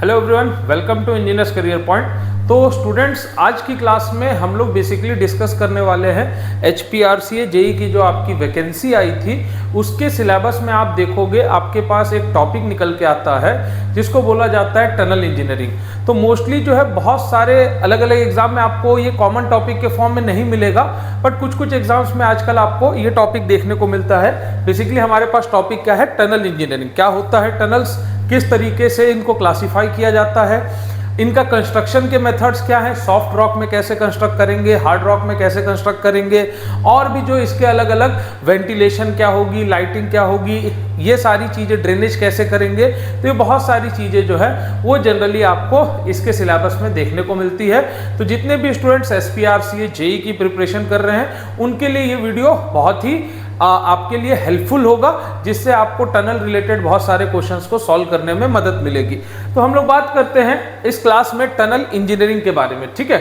Hello everyone, welcome to engineers career point. तो students, आज की क्लास में हम लोग बेसिकली डिस्कस करने वाले हैं HPRCA जेई की जो आपकी वैकेंसी आई थी उसके सिलेबस में आप देखोगे आपके पास एक टॉपिक निकल के आता है जिसको बोला जाता है टनल इंजीनियरिंग। तो मोस्टली जो है बहुत सारे अलग अलग एग्जाम में आपको ये कॉमन टॉपिक के फॉर्म में नहीं मिलेगा, बट कुछ कुछ एग्जाम्स में आजकल आपको ये टॉपिक देखने को मिलता है। बेसिकली हमारे पास टॉपिक क्या है, टनल इंजीनियरिंग। क्या होता है टनल्स, किस तरीके से इनको क्लासिफाई किया जाता है, इनका कंस्ट्रक्शन के मेथड्स क्या हैं, सॉफ्ट रॉक में कैसे कंस्ट्रक्ट करेंगे, हार्ड रॉक में कैसे कंस्ट्रक्ट करेंगे, और भी जो इसके अलग अलग वेंटिलेशन क्या होगी, लाइटिंग क्या होगी, ये सारी चीज़ें, ड्रेनेज कैसे करेंगे। तो ये बहुत सारी चीज़ें जो है वो जनरली आपको इसके सिलेबस में देखने को मिलती है। तो जितने भी स्टूडेंट्स HPRCA जेई की प्रिपरेशन कर रहे हैं उनके लिए ये वीडियो बहुत ही आपके लिए हेल्पफुल होगा, जिससे आपको टनल रिलेटेड बहुत सारे क्वेश्चंस को सॉल्व करने में मदद मिलेगी। तो हम लोग बात करते हैं इस क्लास में टनल इंजीनियरिंग के बारे में, ठीक है।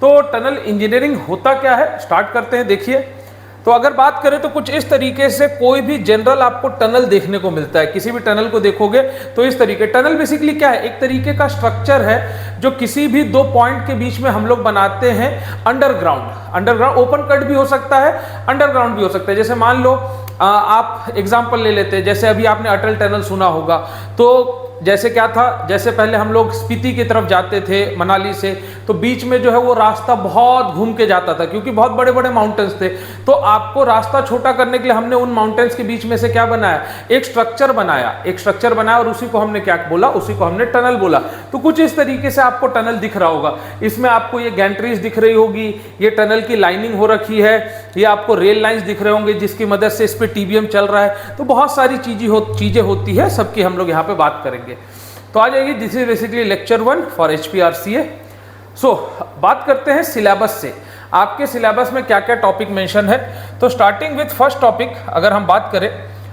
तो टनल इंजीनियरिंग होता क्या है, स्टार्ट करते हैं। देखिए, तो अगर बात करें तो कुछ इस तरीके से कोई भी जनरल आपको टनल देखने को मिलता है। किसी भी टनल को देखोगे तो इस तरीके, टनल बेसिकली क्या है, एक तरीके का स्ट्रक्चर है जो किसी भी दो पॉइंट के बीच में हम लोग बनाते हैं अंडरग्राउंड ओपन कट भी हो सकता है, अंडरग्राउंड भी हो सकता है। जैसे मान लो आप एग्जाम्पल ले लेते हैं, जैसे अभी आपने अटल टनल सुना होगा। तो जैसे क्या था, जैसे पहले हम लोग स्पीति की तरफ जाते थे मनाली से, तो बीच में जो है वो रास्ता बहुत घूम के जाता था क्योंकि बहुत बड़े बड़े माउंटेन्स थे। तो आपको रास्ता छोटा करने के लिए हमने उन माउंटेन्स के बीच में से क्या बनाया, एक स्ट्रक्चर बनाया और उसी को हमने क्या बोला, उसी को हमने टनल बोला। तो कुछ इस तरीके से आपको टनल दिख रहा होगा। इसमें आपको ये गैंट्रीज दिख रही होगी, ये टनल की लाइनिंग हो रखी है, ये आपको रेल लाइंस दिख रहे होंगे जिसकी मदद से इस पे TBM चल रहा है। तो बहुत सारी चीजें होती है, सबकी हम लोग यहाँ पे बात करेंगे। तो आ जाएगी, this is basically lecture 1 for HPRCA। सो बात करते हैं सिलेबस से, आपके सिलेबस में क्या क्या टॉपिक मेंशन है। तो स्टार्टिंग विथ फर्स्ट टॉपिक, अगर हम बात करें,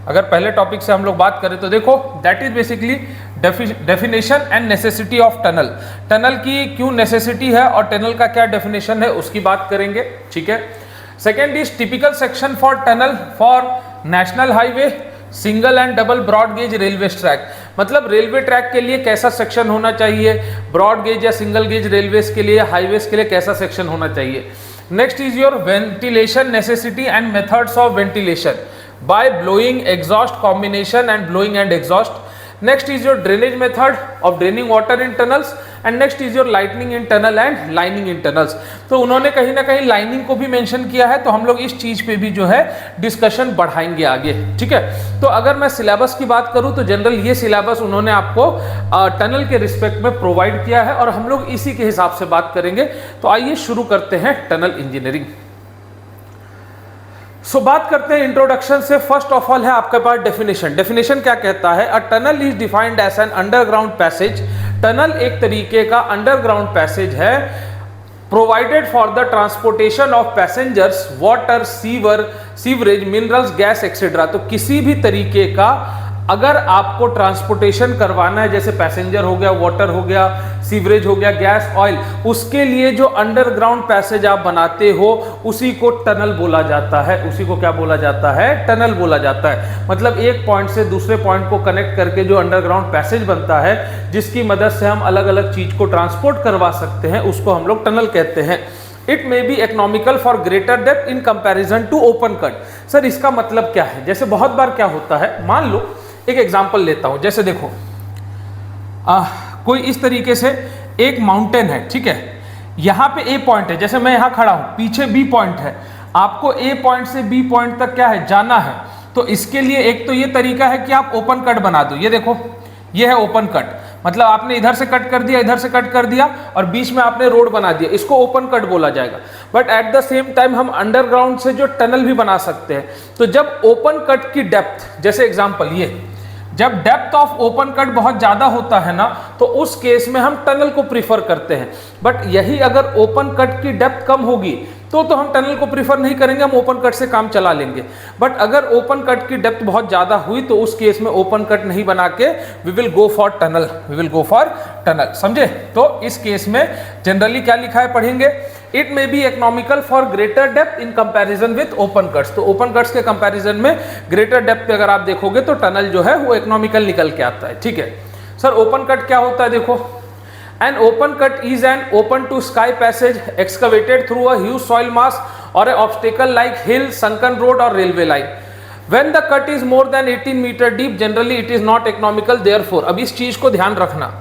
अगर पहले टॉपिक से हम लोग बात करें तो देखो, that is basically definition and necessity of tunnel. Tunnel की क्यों नेसेसिटी है और टनल का क्या डेफिनेशन है उसकी बात करेंगे, ठीक है। Second is typical section for tunnel for national highway, single and double broad gauge railway track. मतलब रेलवे ट्रैक के लिए कैसा सेक्शन होना चाहिए, ब्रॉड गेज या सिंगल गेज रेलवेज के लिए, हाईवेज के लिए कैसा सेक्शन होना चाहिए। Next is your ventilation necessity and methods of ventilation by blowing exhaust combination and blowing and exhaust. Next is your drainage method of draining water in tunnels and next is your lightning in tunnel and lining in tunnels. तो उन्होंने कहीं ना कहीं lining को भी mention किया है, तो हम लोग इस चीज पे भी जो है डिस्कशन बढ़ाएंगे आगे, ठीक है। तो अगर मैं सिलेबस की बात करूं तो जनरल ये सिलेबस उन्होंने आपको टनल के रिस्पेक्ट में प्रोवाइड किया है और हम लोग इसी के हिसाब से बात करेंगे। तो आइए शुरू करते हैं टनल इंजीनियरिंग। सो बात करते हैं इंट्रोडक्शन से। फर्स्ट ऑफ ऑल है आपके पास डेफिनेशन क्या कहता है, a tunnel is defined as an underground passage. Tunnel एक तरीके का अंडरग्राउंड पैसेज है provided for the transportation of passengers, water, sewerage, minerals, gas etcetera. तो किसी भी तरीके का अगर आपको ट्रांसपोर्टेशन करवाना है, जैसे पैसेंजर हो गया, वाटर हो गया, सीवरेज हो गया, गैस, ऑयल, उसके लिए जो अंडरग्राउंड पैसेज आप बनाते हो उसी को टनल बोला जाता है। उसी को क्या बोला जाता है, टनल बोला जाता है। मतलब एक पॉइंट से दूसरे पॉइंट को कनेक्ट करके जो अंडरग्राउंड पैसेज बनता है, जिसकी मदद से हम अलग अलग चीज को ट्रांसपोर्ट करवा सकते हैं, उसको हम लोग टनल कहते हैं। It may be economical for greater depth in comparison to open cut. Sir इसका मतलब क्या है, जैसे बहुत बार क्या होता है, मान लो एक एग्जांपल लेता हूं, जैसे देखो कोई इस तरीके से एक माउंटेन है, ठीक है। यहां पे A पॉइंट है, जैसे मैं यहां खड़ा हूं, पीछे B पॉइंट है, आपको A पॉइंट से B पॉइंट तक क्या है, जाना है। तो इसके लिए एक तो ये तरीका है कि आप ओपन कट बना दो। ये देखो, ये है ओपन कट, मतलब आपने इधर से कट कर दिया, इधर से कट कर दिया और बीच में आपने रोड बना दिया, इसको ओपन कट बोला जाएगा। But at the same time हम अंडरग्राउंड से जो टनल भी बना सकते हैं। तो जब ओपन कट की डेप्थ, जैसे एग्जांपल ये, जब डेप्थ ऑफ ओपन कट बहुत ज्यादा होता है ना, तो उस केस में हम टनल को प्रीफर करते हैं। बट यही अगर ओपन कट की डेप्थ कम होगी तो हम टनल को प्रीफर नहीं करेंगे, हम ओपन कट से काम चला लेंगे। बट अगर ओपन कट की डेप्थ बहुत ज्यादा हुई तो उस केस में ओपन कट नहीं बना के we will go for tunnel, समझे। तो इस केस में जनरली क्या लिखा है पढ़ेंगे, it may be economical for greater depth in comparison with open cuts. तो ओपन कट्स के कंपैरिजन में ग्रेटर डेप्थ पे अगर आप देखोगे तो टनल जो है वो इकोनॉमिकल निकल के आता है, ठीक है। सर ओपन कट क्या होता है? देखो, an open cut is an open to sky passage excavated through a huge soil mass और a obstacle like hill, sunken road और railway line. When the cut is more than 18 metre deep generally it is not economical, therefore. अब इस चीज को ध्यान रखना,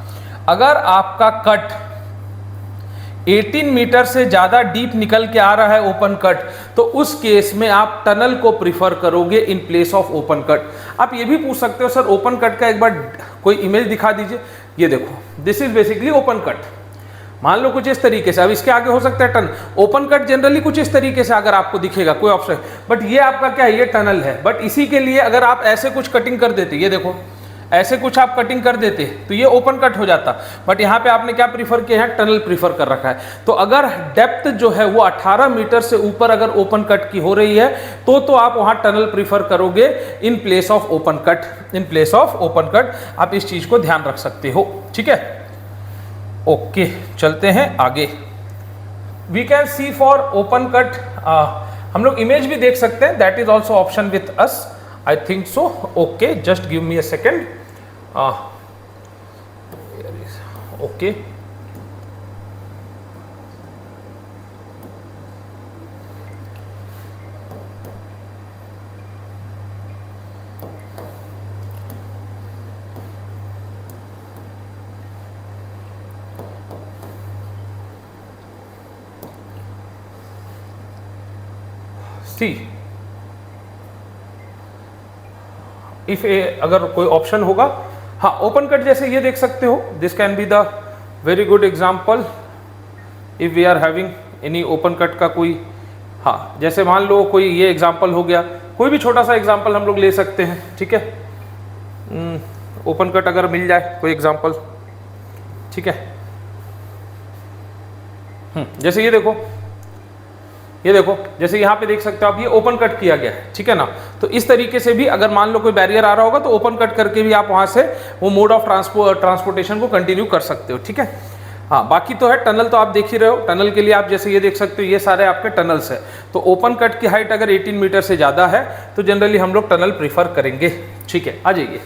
अगर आपका कट 18 मीटर से ज्यादा डीप निकल के आ रहा है ओपन कट, तो उस केस में आप टनल को प्रिफर करोगे in place of open cut. आप ये भी पूछ सकते हो सर ओपन कट का एक बार कोई इमेज दिखा दीजिए। ये देखो, this is basically open cut. मान लो कुछ इस तरीके से, अब इसके आगे हो सकता है टनल। ओपन कट जनरली कुछ इस तरीके से अगर आपको दिखेगा कोई ऑप्शन, बट ये आपका क्या है, ये टनल है। बट इसी के लिए अगर आप ऐसे कुछ कटिंग कर देते, ये देखो ऐसे कुछ आप कटिंग कर देते तो ये ओपन कट हो जाता। बट यहाँ पे आपने क्या प्रीफर किया है, टनल प्रीफर कर रखा है। तो अगर डेप्थ जो है वो 18 मीटर से ऊपर अगर ओपन कट की हो रही है तो आप वहाँ टनल प्रीफर करोगे in place of open cut. In place of open cut आप इस चीज को ध्यान रख सकते हो, ठीक है। ओके, चलते हैं आगे। We can see for open cut, हम लोग इमेज भी देख सकते हैं, that is also option with us, I think so. Okay, just give me a second. Okay, see if अगर कोई ऑप्शन होगा, हाँ ओपन कट जैसे ये देख सकते हो, this can be the very good example if we are having any open cut का कोई, हाँ जैसे मान लो कोई ये एग्जांपल हो गया, कोई भी छोटा सा एग्जांपल हम लोग ले सकते हैं, ठीक है। ओपन कट अगर मिल जाए कोई एग्जांपल, ठीक है। जैसे ये देखो, ये देखो जैसे यहाँ पे देख सकते हो आप, ये ओपन कट किया गया है, ठीक है ना। तो इस तरीके से भी अगर मान लो कोई बैरियर आ रहा होगा तो ओपन कट करके भी आप वहां से वो मोड ऑफ ट्रांसपोर्टेशन को कंटिन्यू कर सकते हो, ठीक है। हाँ, बाकी तो है टनल, तो आप देख ही रहे हो। टनल के लिए आप जैसे ये देख सकते हो, ये सारे आपके टनल्स है। तो ओपन कट की हाइट अगर 18 मीटर से ज्यादा है तो जनरली हम लोग टनल प्रीफर करेंगे, ठीक है। आ जाइए।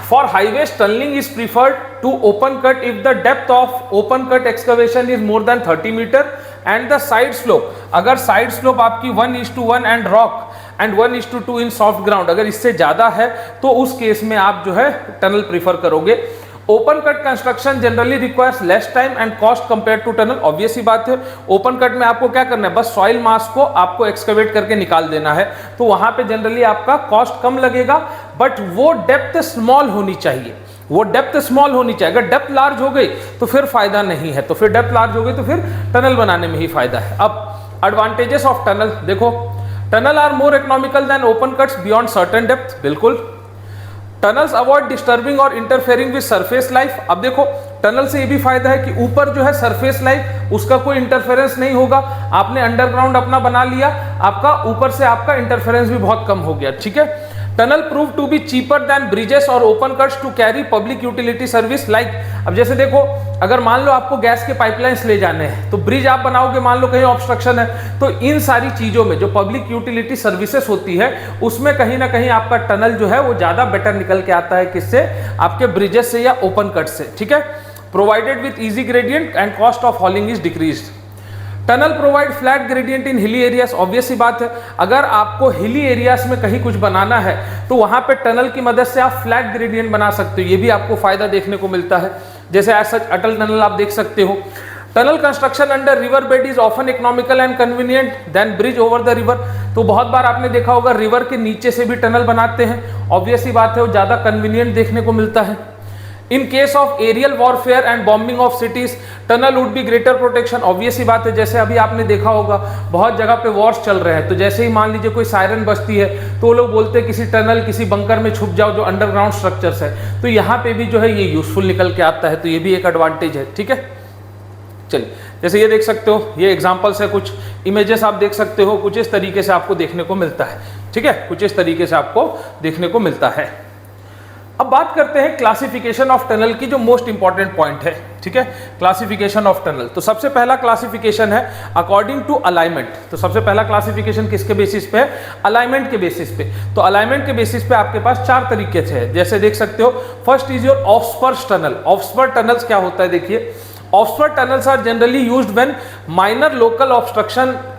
For highways, tunneling is preferred to open cut if the depth of open cut excavation is more than 30 meter and the side slope, अगर side slope आपकी 1:1 and rock and 1:2 in soft ground, अगर इससे ज्यादा है तो उस case में आप जो है टनल प्रीफर करोगे। Open cut construction generally requires less time and cost compare to tunnel, obvious ही बात है। ओपन कट में आपको क्या करना है, बस सॉइल मास को आपको एक्सकवेट करके निकाल देना है, तो वहां पे जनरली आपका कॉस्ट कम लगेगा, बट वो डेप्थ स्मॉल होनी चाहिए, वो डेप्थ स्मॉल होनी चाहिए। अगर डेप्थ लार्ज हो गई तो फिर फायदा नहीं है, तो फिर डेप्थ लार्ज हो गई तो फिर टनल बनाने में ही फायदा है। अब एडवांटेजेस ऑफ टनल देखो, tunnel are more economical than open cuts beyond certain depth, बिल्कुल। टनल्स अवॉइड डिस्टर्बिंग और इंटरफेयरिंग विद सरफेस लाइफ, अब देखो टनल से ये भी फायदा है कि ऊपर जो है सरफेस लाइफ उसका कोई इंटरफेरेंस नहीं होगा। आपने अंडरग्राउंड अपना बना लिया, आपका ऊपर से आपका इंटरफेरेंस भी बहुत कम हो गया, ठीक है। Tunnel prove to be cheaper than bridges और open cuts to carry public utility service like, अब जैसे देखो अगर मान लो आपको गैस के पाइपलाइंस ले जाने हैं तो ब्रिज आप बनाओगे, मान लो कहीं ऑब्स्ट्रक्शन है, तो इन सारी चीजों में जो पब्लिक यूटिलिटी सर्विसेज होती है उसमें कहीं ना कहीं आपका टनल जो है वो ज्यादा बेटर निकल के आता है, किससे, आपके ब्रिजेस से या ओपन कट से, ठीक है। Provided with easy gradient and cost of हॉलिंग is decreased. Tunnel provide flat gradient in hilly areas, obvious सी बात है, अगर आपको हिली एरियाज में कहीं कुछ बनाना है तो वहां पे टनल की मदद से आप फ्लैट ग्रेडियंट बना सकते हो, ये भी आपको फायदा देखने को मिलता है। जैसे एज सच अटल टनल आप देख सकते हो। Tunnel construction under river bed is often economical and convenient than bridge over the river, तो बहुत बार आपने देखा होगा रिवर के नीचे से भी टनल बनाते हैं, ऑब्वियस सी बात है वो ज्यादा कन्वीनियंट देखने को मिलता है। In case of aerial warfare and bombing of cities tunnel would be greater protection, obvious ही बात है, जैसे अभी आपने देखा होगा बहुत जगह पे वॉर्स चल रहे हैं, तो जैसे ही मान लीजिए कोई सायरन बजती है तो वो लोग बोलते हैं किसी टनल किसी बंकर में छुप जाओ जो अंडरग्राउंड स्ट्रक्चर्स है, तो यहाँ पे भी जो है ये यूजफुल निकल के आता है, तो ये भी एक एडवांटेज है, ठीक है। चलिए जैसे ये देख सकते हो, ये एग्जाम्पल्स है, कुछ इमेजेस आप देख सकते हो, कुछ इस तरीके से आपको देखने को मिलता है, ठीक है, कुछ इस तरीके से आपको देखने को मिलता है। अब बात करते हैं क्लासिफिकेशन ऑफ टनल की, जो मोस्ट इंपॉर्टेंट पॉइंट है, ठीक है। क्लासिफिकेशन ऑफ टनल, तो सबसे पहला क्लासिफिकेशन है अकॉर्डिंग टू अलाइनमेंट। तो सबसे पहला क्लासिफिकेशन किसके बेसिस पे है? अलाइनमेंट के बेसिस पे। तो अलाइनमेंट के बेसिस पे आपके पास 4 तरीके से है, जैसे देख सकते हो। First is your offspur tunnel. Offspur tunnels क्या होता है, देखिए, offspur tunnels are generally used when minor local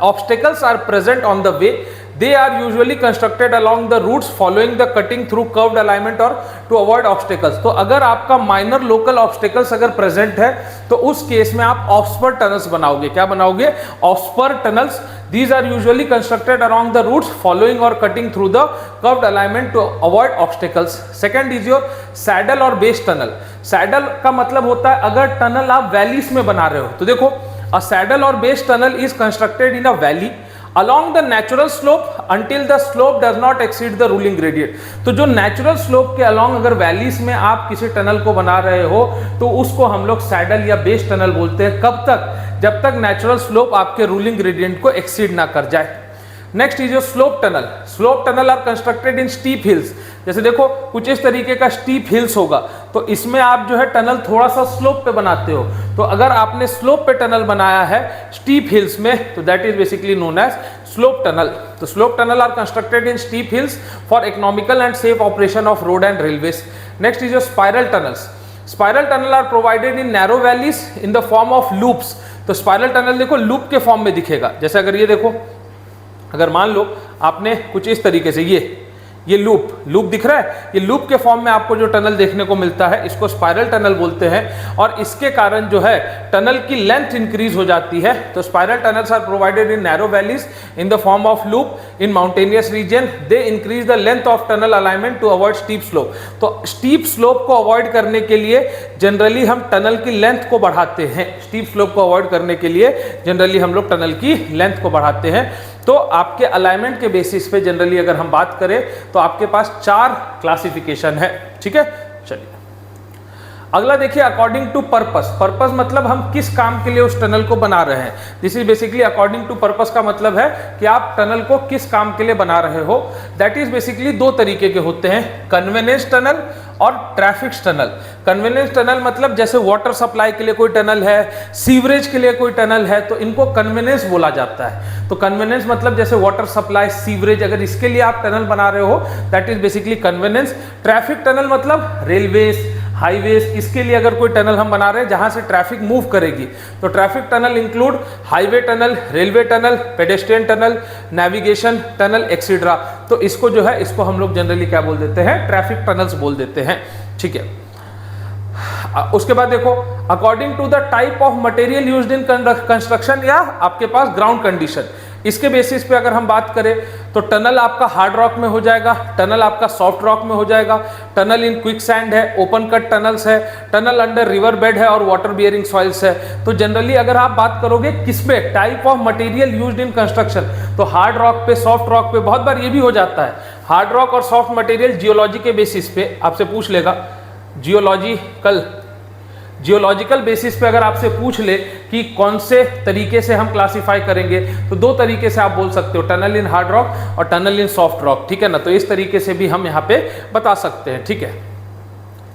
obstacles are present on the way. They are usually constructed along the routes following the cutting through curved alignment or to avoid obstacles. तो अगर आपका minor local obstacles अगर present है तो उस case में आप ऑफस्पर्स tunnels बनाओगे। क्या बनाओगे? ऑफस्पर्स tunnels. These are usually constructed along the routes following or cutting through the curved alignment to avoid obstacles. Second is your saddle और base tunnel. Saddle का मतलब होता है अगर टनल आप वैलीज में बना रहे हो, तो देखो, a saddle or base tunnel is constructed in a valley along the natural slope until the slope does not exceed the ruling gradient. तो जो नेचुरल स्लोप के along अगर वैलीज में आप किसी टनल को बना रहे हो तो उसको हम लोग सैडल या बेस टनल बोलते हैं। कब तक? जब तक नेचुरल स्लोप आपके रूलिंग ग्रेडियंट को एक्सीड ना कर जाए। Next is your slope tunnel. Slope tunnel are constructed in steep hills. जैसे देखो, कुछ इस तरीके का स्टीप हिल्स होगा, तो इसमें आप जो है टनल थोड़ा सा स्लोप पे बनाते हो। तो अगर आपने स्लोप पे टनल बनाया है स्टीप हिल्स में, तो that is basically known as slope tunnel. तो slope tunnel are constructed in steep hills for economical and safe operation of road and railways. Next is your spiral tunnels. Spiral tunnel are provided in narrow valleys in the form of loops. तो spiral tunnel देखो loop के फॉर्म में दिखेगा। जैसे अगर ये देखो, अगर मान लो आपने कुछ इस तरीके से ये लूप दिख रहा है, ये लूप के फॉर्म में आपको जो टनल देखने को मिलता है इसको स्पाइरल टनल बोलते हैं। और इसके कारण जो है टनल की लेंथ इंक्रीज हो जाती है। तो spiral tunnels are provided in narrow valleys in the form of loop in mountainous region. They increase the length of tunnel alignment to avoid steep slope. तो स्टीप स्लोप को avoid करने के लिए generally हम टनल की length को बढ़ाते हैं। स्टीप स्लोप को अवॉइड करने के लिए जनरली हम लोग टनल की लेंथ को बढ़ाते हैं। तो आपके अलाइनमेंट के बेसिस पे जनरली अगर हम बात करें तो आपके पास 4 क्लासिफिकेशन है, ठीक है। चलिए अगला देखिए, अकॉर्डिंग टू पर्पस। पर्पस मतलब हम किस काम के लिए उस टनल को बना रहे हैं। This is basically according to purpose का मतलब है कि आप टनल को किस काम के लिए बना रहे हो। दैट इज बेसिकली 2 तरीके के होते हैं, कन्वेनियंस टनल और ट्रैफिक टनल। कन्वेनियंस टनल मतलब जैसे वाटर सप्लाई के लिए कोई टनल है, सीवरेज के लिए कोई टनल है, तो इनको कन्वेनियंस बोला जाता है। तो कन्वेनियंस मतलब जैसे वाटर सप्लाई, सीवरेज, अगर इसके लिए आप टनल बना रहे हो that is basically convenience. Traffic tunnel मतलब रेलवेज, हाईवेज, इसके लिए अगर कोई टनल हम बना रहे हैं जहां से ट्रैफिक मूव करेगी, तो traffic tunnel include highway tunnel, railway tunnel, pedestrian tunnel, navigation tunnel etcetera. तो इसको जो है इसको हम लोग जनरली क्या बोल देते हैं? ट्रैफिक टनल्स बोल देते हैं, ठीक है। उसके बाद देखो, according to the type of material used in construction या आपके पास ग्राउंड कंडीशन, इसके बेसिस पे अगर हम बात करें तो टनल आपका हार्ड रॉक में हो जाएगा, टनल आपका सॉफ्ट रॉक में हो जाएगा, टनल इन क्विक सैंड है, ओपन कट टनल्स है, टनल अंडर रिवर बेड है और वाटर बियरिंग सॉइल्स है। तो जनरली अगर आप बात करोगे किसमें, type of material used in construction, तो हार्ड रॉक पे, सॉफ्ट रॉक पे, बहुत बार ये भी हो जाता है हार्ड रॉक और सॉफ्ट मटेरियल जियोलॉजी के बेसिस पे आपसे पूछ लेगा। जियोलॉजिकल बेसिस पे अगर आपसे पूछ ले कि कौन से तरीके से हम क्लासिफाई करेंगे, तो 2 तरीके से आप बोल सकते हो, टनल इन हार्ड रॉक और टनल इन सॉफ्ट रॉक, ठीक है ना। तो इस तरीके से भी हम यहाँ पे बता सकते हैं, ठीक है।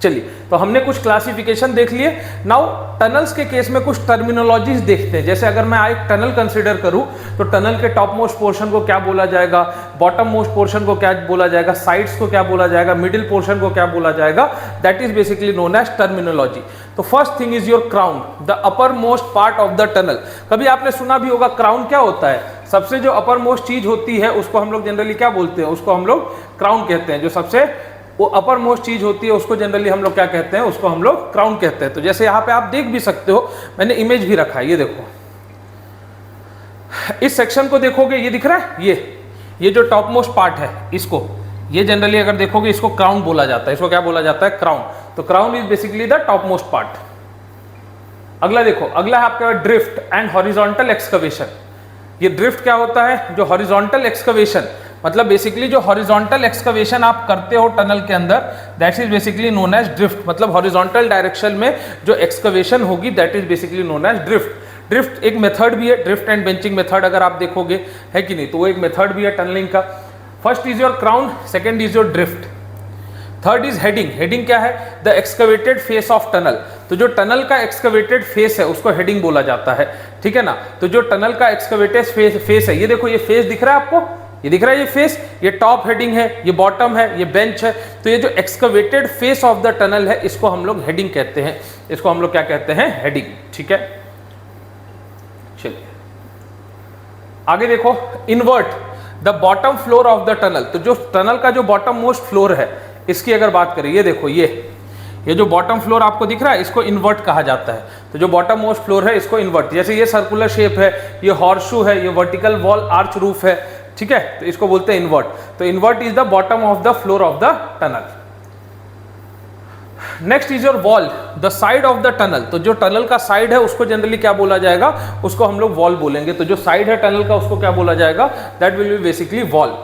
चलिए, तो हमने कुछ क्लासिफिकेशन देख लिए। नाउ टनल्स के केस में कुछ टर्मिनोलॉजीज देखते हैं। जैसे अगर मैं एक टनल कंसीडर करूं तो टनल के टॉप मोस्ट पोर्शन को क्या बोला जाएगा, बॉटम मोस्ट पोर्शन को क्या बोला जाएगा, साइड्स को क्या बोला जाएगा, मिडिल पोर्शन को क्या बोला जाएगा, that is basically known as terminology. तो first thing is your crown, the upper most part of the tunnel. कभी आपने सुना भी होगा क्राउन क्या होता है? सबसे जो अपर मोस्ट चीज होती है उसको हम लोग जनरली क्या बोलते हैं? उसको हम लोग क्राउन कहते हैं। जो सबसे वो अपर मोस्ट चीज होती है उसको जनरली हम लोग क्या कहते हैं? उसको हम लोग क्राउन कहते हैं। तो जैसे यहाँ पे आप देख भी सकते हो, मैंने इमेज भी रखा है, ये देखो, इस सेक्शन को देखोगे, ये दिख रहा है, ये जो टॉप मोस्ट पार्ट है, इसको ये जनरली अगर देखोगे इसको क्राउन बोला जाता है। इसको क्या बोला जाता है? क्राउन। तो crown is basically the top most part. अगला देखो, अगला है आपका ड्रिफ्ट एंड हॉरिजॉन्टल एक्सकवेशन। ये ड्रिफ्ट क्या होता है? जो हॉरिजॉन्टल एक्सकवेशन मतलब बेसिकली जो हॉरिजॉन्टल एक्सकवेशन आप करते हो टनल के अंदर, that is basically known as drift. मतलब हॉरिजॉन्टल डायरेक्शन में जो एक्सकवेशन होगी that is basically known as drift. Drift एक मेथड भी है, ड्रिफ्ट एंड बेंचिंग मेथड अगर आप देखोगे, है कि नहीं, तो वो एक मेथड भी है टनलिंग का। First is your crown, second is your drift, third is heading. Heading क्या है? The excavated face of tunnel. तो जो टनल का एक्सकवेटेड फेस है उसको हेडिंग बोला जाता है, ठीक है ना। तो जो टनल का एक्सकवेटेड फेस है, ये देखो ये फेस दिख रहा है आपको, ये दिख रहा है ये फेस, ये टॉप हेडिंग है, ये बॉटम है, ये बेंच है। तो ये जो excavated face of the tunnel है इसको हम लोग हेडिंग कहते हैं, इसको हम लोग क्या कहते हैं? हेडिंग, ठीक है। चलिए आगे देखो, invert the bottom floor of the tunnel. तो जो टनल का जो बॉटम मोस्ट फ्लोर है इसकी अगर बात करें, ये देखो ये जो बॉटम फ्लोर आपको दिख रहा है इसको इन्वर्ट कहा जाता है। तो जो बॉटम मोस्ट फ्लोर है इसको इन्वर्ट, जैसे ये सर्कुलर शेप है, ये हॉर्सशू है, ये वर्टिकल वॉल आर्च रूफ है, ठीक है, तो इसको बोलते हैं इन्वर्ट। तो invert is the bottom of the floor of the tunnel. Next is your wall, the side of the tunnel. तो जो टनल का साइड है उसको जनरली क्या बोला जाएगा? उसको हम लोग वॉल बोलेंगे। तो जो साइड है टनल का उसको क्या बोला जाएगा? That will be basically wall.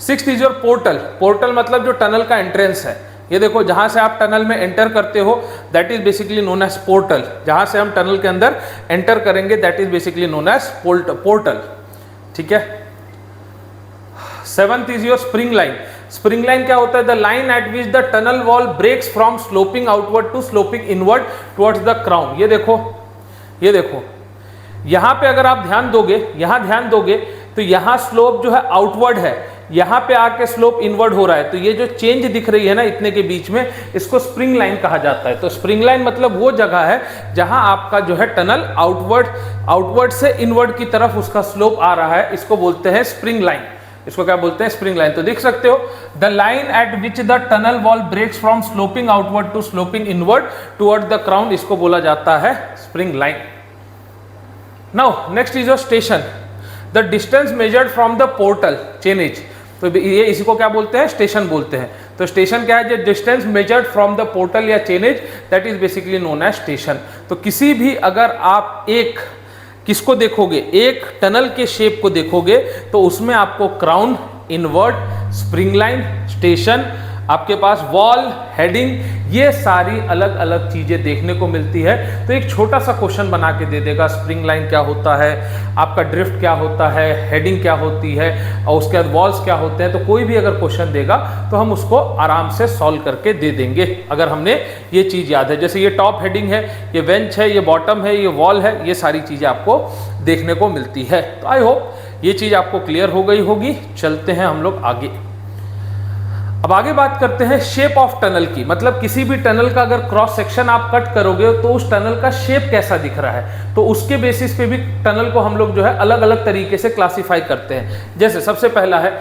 Sixth is your portal. Portal मतलब जो टनल का एंट्रेंस है, ये देखो जहां से आप टनल में एंटर करते हो that is basically known as portal. जहां से हम टनल के अंदर एंटर करेंगे that is basically known as portal, ठीक है। Seventh is your spring line. Spring line क्या होता है? The line at which the tunnel wall breaks from sloping outward to sloping inward towards the crown. ये देखो यहां पे अगर आप ध्यान दोगे तो यहां स्लोप जो है आउटवर्ड है, यहां पे आके स्लोप इनवर्ड हो रहा है। तो ये जो चेंज दिख रही है ना इतने के बीच में, इसको स्प्रिंग लाइन कहा जाता है। तो स्प्रिंग लाइन मतलब वो जगह है जहां आपका जो है टनल आउटवर्ड से इनवर्ड की तरफ उसका स्लोप आ रहा है, इसको बोलते हैं स्प्रिंग लाइन। इसको क्या बोलते हैं? Spring line. तो देख सकते हो, the line at which the tunnel wall breaks from sloping outward to sloping inward toward the crown, इसको बोला जाता है spring line. Now next is your station, the distance measured from the portal chainage. तो ये इसी को क्या बोलते हैं? स्टेशन बोलते हैं। तो स्टेशन क्या है? जो distance measured from the portal या chainage that is basically known as station. तो किसी भी अगर आप एक किसको देखोगे, एक टनल के शेप को देखोगे तो उसमें आपको crown, invert, spring line, station, आपके पास वॉल, हेडिंग, ये सारी अलग अलग चीजें देखने को मिलती है। तो एक छोटा सा क्वेश्चन बना के दे देगा, स्प्रिंग लाइन क्या होता है, आपका ड्रिफ्ट क्या होता है, हेडिंग क्या होती है, और उसके बाद वॉल्स क्या होते हैं। तो कोई भी अगर क्वेश्चन देगा तो हम उसको आराम से सॉल्व करके दे देंगे अगर हमने ये चीज याद है। जैसे ये टॉप हेडिंग है, ये बेंच है, ये बॉटम है, ये वॉल है, ये सारी चीजें आपको देखने को मिलती है। तो आई होप ये चीज आपको क्लियर हो गई होगी। चलते हैं हम लोग आगे। अब आगे बात करते हैं शेप ऑफ टनल की। मतलब किसी भी टनल का अगर क्रॉस सेक्शन आप कट करोगे तो उस टनल का शेप कैसा दिख रहा है, तो उसके बेसिस पे भी टनल को हम लोग जो है अलग अलग तरीके से क्लासिफाई करते हैं। जैसे सबसे पहला है,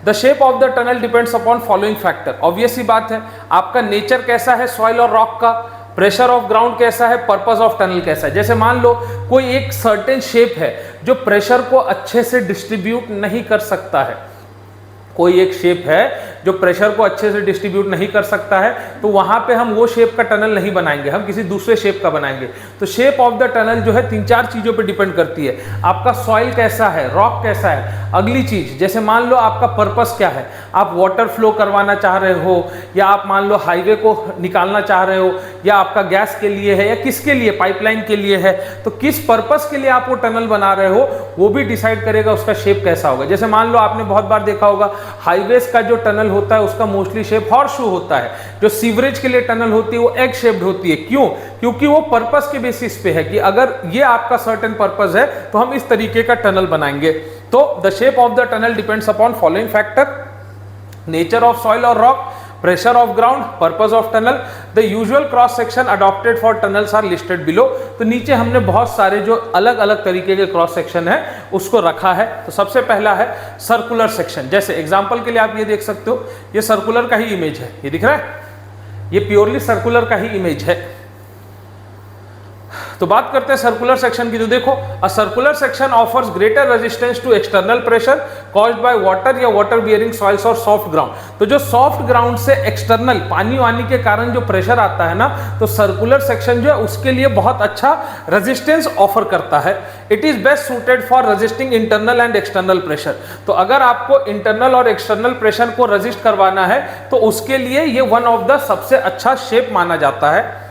the shape of the tunnel depends upon following factor. Obvious ही बात है, आपका नेचर कैसा है सॉइल और रॉक का, प्रेशर ऑफ ग्राउंड कैसा है, पर्पस ऑफ टनल कैसा है। जैसे मान लो कोई एक सर्टेन शेप है जो प्रेशर को अच्छे से डिस्ट्रीब्यूट नहीं कर सकता है, कोई एक शेप है जो प्रेशर को अच्छे से डिस्ट्रीब्यूट नहीं कर सकता है, तो वहां पे हम वो शेप का टनल नहीं बनाएंगे, हम किसी दूसरे शेप का बनाएंगे। तो शेप ऑफ द टनल जो है 3-4 चीजों पे डिपेंड करती है। आपका सॉइल कैसा है, रॉक कैसा है। अगली चीज, जैसे मान लो आपका पर्पस क्या है, आप वाटर फ्लो करवाना चाह रहे हो, या आप मान लो हाईवे को निकालना चाह रहे हो, या आपका गैस के लिए है, या किसके लिए, पाइपलाइन के लिए है। तो किस पर्पस के लिए आप वो टनल बना रहे हो वो भी डिसाइड करेगा उसका शेप कैसा होगा। जैसे मान लो आपने बहुत बार देखा होगा हाईवेज का जो टनल होता है उसका मोस्टली शेप हॉर्सशू होता है। जो सीवरेज के लिए टनल होती है वो एग शेप्ड होती है। क्यों? क्योंकि वो पर्पस के बेसिस पे है कि अगर ये आपका सर्टेन पर्पस है तो हम इस तरीके का टनल बनाएंगे। तो the shape of the tunnel depends upon following factor, nature of soil और rock, pressure of ground, purpose of tunnel, the usual cross section adopted for tunnels are listed below। तो नीचे हमने बहुत सारे जो अलग अलग तरीके के क्रॉस सेक्शन है उसको रखा है। तो सबसे पहला है सर्कुलर सेक्शन। जैसे एग्जांपल के लिए आप ये देख सकते हो, ये सर्कुलर का ही इमेज है, ये दिख रहा है, ये प्योरली सर्कुलर का ही इमेज है। तो बात करते हैं सर्कुलर सेक्शन की। तो देखो, a circular section offers greater resistance to external pressure caused by water या वाटर बियरिंग सॉइल्स और सॉफ्ट ग्राउंड। तो जो सॉफ्ट ग्राउंड से एक्सटर्नल पानी वानी के कारण जो प्रेशर आता है ना, तो सर्कुलर सेक्शन जो है उसके लिए बहुत अच्छा रेजिस्टेंस ऑफर करता है। It is best suited for resisting internal and external pressure. तो अगर आपको इंटरनल और एक्सटर्नल प्रेशर को रेजिस्ट करवाना है तो उसके लिए ये वन ऑफ द सबसे अच्छा शेप माना जाता है।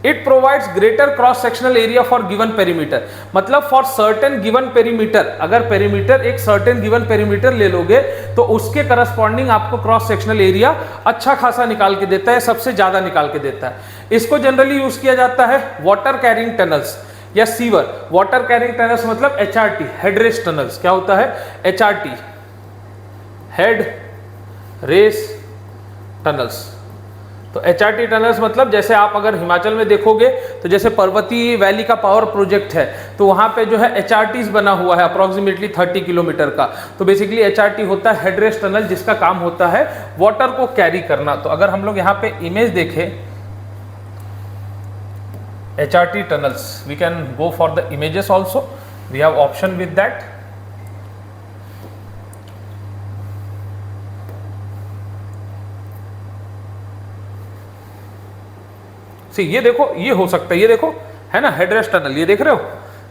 It provides greater cross sectional area for given perimeter, मतलब फॉर सर्टेन गिवन पेरीमीटर, अगर पेरीमीटर एक सर्टेन गिवन पेरीमीटर ले लोगे तो उसके करस्पॉन्डिंग आपको क्रॉस सेक्शनल एरिया अच्छा खासा निकाल के देता है, सबसे ज्यादा निकाल के देता है। इसको जनरली यूज किया जाता है वाटर कैरिंग टनल्स या सीवर। वाटर कैरिंग टनल्स मतलब HRT, हेड रेस टनल्स। क्या होता है? HRT, head race tunnels. तो HRT टनल्स मतलब जैसे आप अगर हिमाचल में देखोगे तो जैसे पर्वतीय वैली का पावर प्रोजेक्ट है तो वहां पे जो है HRTs बना हुआ है अप्रोक्सीमेटली 30 किलोमीटर का। तो बेसिकली HRT होता है हेड रेस टनल, जिसका काम होता है वाटर को कैरी करना। तो अगर हम लोग यहाँ पे इमेज देखें HRT tunnels, we can go for the images also, we have option with that. See, ये देखो, ये हो सकता है, ये देखो है ना हेडरेस्ट टनल, ये देख रहे हो,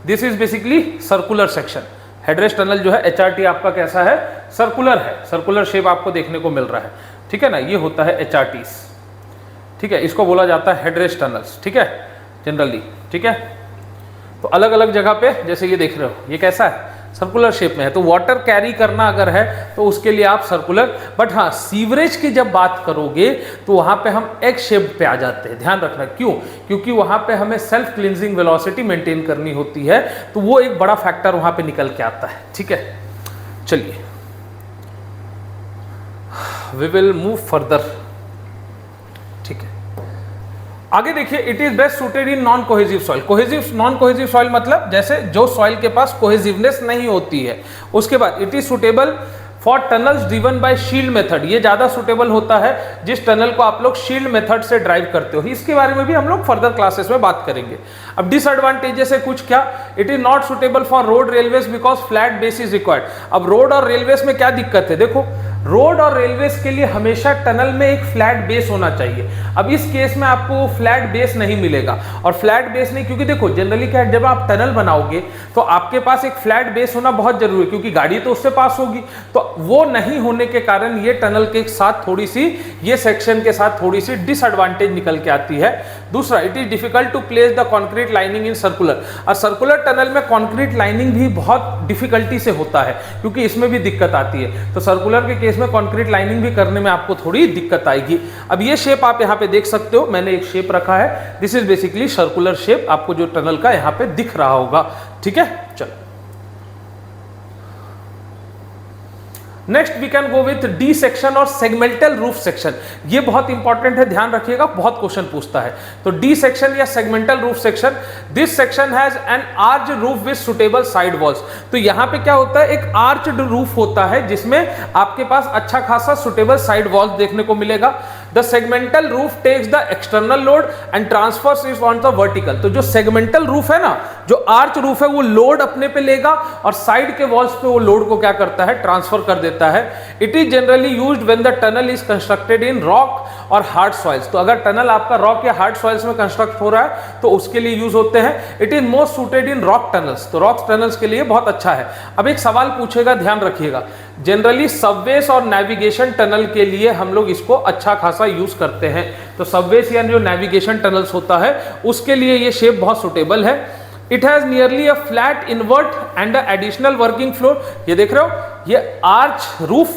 this is basically circular section. Headrest tunnel जो है HRT आपका कैसा है? सर्कुलर है, सर्कुलर शेप आपको देखने को मिल रहा है, ठीक है ना। ये होता है HRTs, ठीक है, इसको बोला जाता है हेडरेस्ट टनल्स, ठीक है, जनरली, ठीक है। तो अलग अलग जगह पे जैसे ये देख रहे हो, ये कैसा है? सर्कुलर शेप में है। तो वाटर कैरी करना अगर है तो उसके लिए आप सर्कुलर, बट हाँ सीवरेज की जब बात करोगे तो वहां पे हम एग शेप पे आ जाते हैं। ध्यान रखना, क्यों? क्योंकि वहां पे हमें सेल्फ क्लींजिंग वेलोसिटी मेंटेन करनी होती है, तो वो एक बड़ा फैक्टर वहां पे निकल के आता है, ठीक है। चलिए वी विल मूव फर्दर, ठीक है। आगे देखिए, it is best suited in non cohesive soil. Cohesive, non cohesive soil मतलब जैसे जो सॉइल के पास कोहेसिवनेस नहीं होती है। उसके बाद it is suitable for tunnels driven by shield method, ये ज्यादा सुटेबल होता है जिस टनल को आप लोग शील्ड मेथड से ड्राइव करते हो। इसके बारे में भी हम लोग फर्दर क्लासेस में बात करेंगे। अब डिसएडवांटेजेस है कुछ, क्या? It is not suitable for road railways because flat base is required. अब रोड और रेलवेज में क्या दिक्कत है? देखो, रोड और रेलवेज के लिए हमेशा टनल में एक फ्लैट बेस होना चाहिए। अब इस केस में आपको फ्लैट बेस नहीं मिलेगा, और फ्लैट बेस नहीं, क्योंकि देखो जनरली क्या है, जब आप टनल बनाओगे तो आपके पास एक फ्लैट बेस होना बहुत जरूरी है, क्योंकि गाड़ी तो उससे पास होगी। तो वो नहीं होने के कारण ये टनल के साथ थोड़ी सी, ये सेक्शन के साथ थोड़ी सी डिसएडवांटेज निकल के आती है। दूसरा, it is difficult to place the concrete lining in circular. और सर्कुलर टनल में कॉन्क्रीट लाइनिंग भी बहुत डिफिकल्टी से होता है, क्योंकि इसमें भी दिक्कत आती है। तो सर्कुलर के केस में कॉन्क्रीट लाइनिंग भी करने में आपको थोड़ी दिक्कत आएगी। अब ये शेप आप यहाँ पे देख सकते हो, मैंने एक शेप रखा है, this is basically circular shape, आपको जो टनल का यहाँ पे दिख रहा होगा, ठीक है। चलो next we can go with D section और सेगमेंटल रूफ सेक्शन। ये बहुत इंपॉर्टेंट है, ध्यान रखिएगा, बहुत क्वेश्चन पूछता है। तो डी सेक्शन या segmental roof section, this section has an arch roof with suitable side walls. तो यहाँ पे क्या होता है, एक आर्च्ड रूफ होता है जिसमें आपके पास अच्छा खासा सुटेबल साइड वॉल्स देखने को मिलेगा। The segmental roof takes the external load and transfers it on the vertical. तो जो सेगमेंटल रूफ है ना, जो आर्च रूफ है, वो लोड अपने पे लेगा और साइड के वॉल्स पे वो लोड को क्या करता है, ट्रांसफर कर देता है। It is generally used when the tunnel is constructed in rock और हार्ड सॉइल्स। तो अगर टनल आपका रॉक या हार्ड सॉइल्स में कंस्ट्रक्ट हो रहा है तो उसके लिए यूज होते हैं। It is most suited in rock tunnels, तो रॉक टनल्स के लिए बहुत अच्छा है। अब एक सवाल पूछेगा, ध्यान रखिएगा, जनरली सबवेस और नेविगेशन टनल के लिए हम लोग इसको अच्छा खासा यूज करते हैं। तो सबवेस या जो नेविगेशन टनल्स होता है उसके लिए ये शेप बहुत सुटेबल है। It has nearly a flat invert and additional working floor. ये देख रहे हो, ये आर्च रूफ,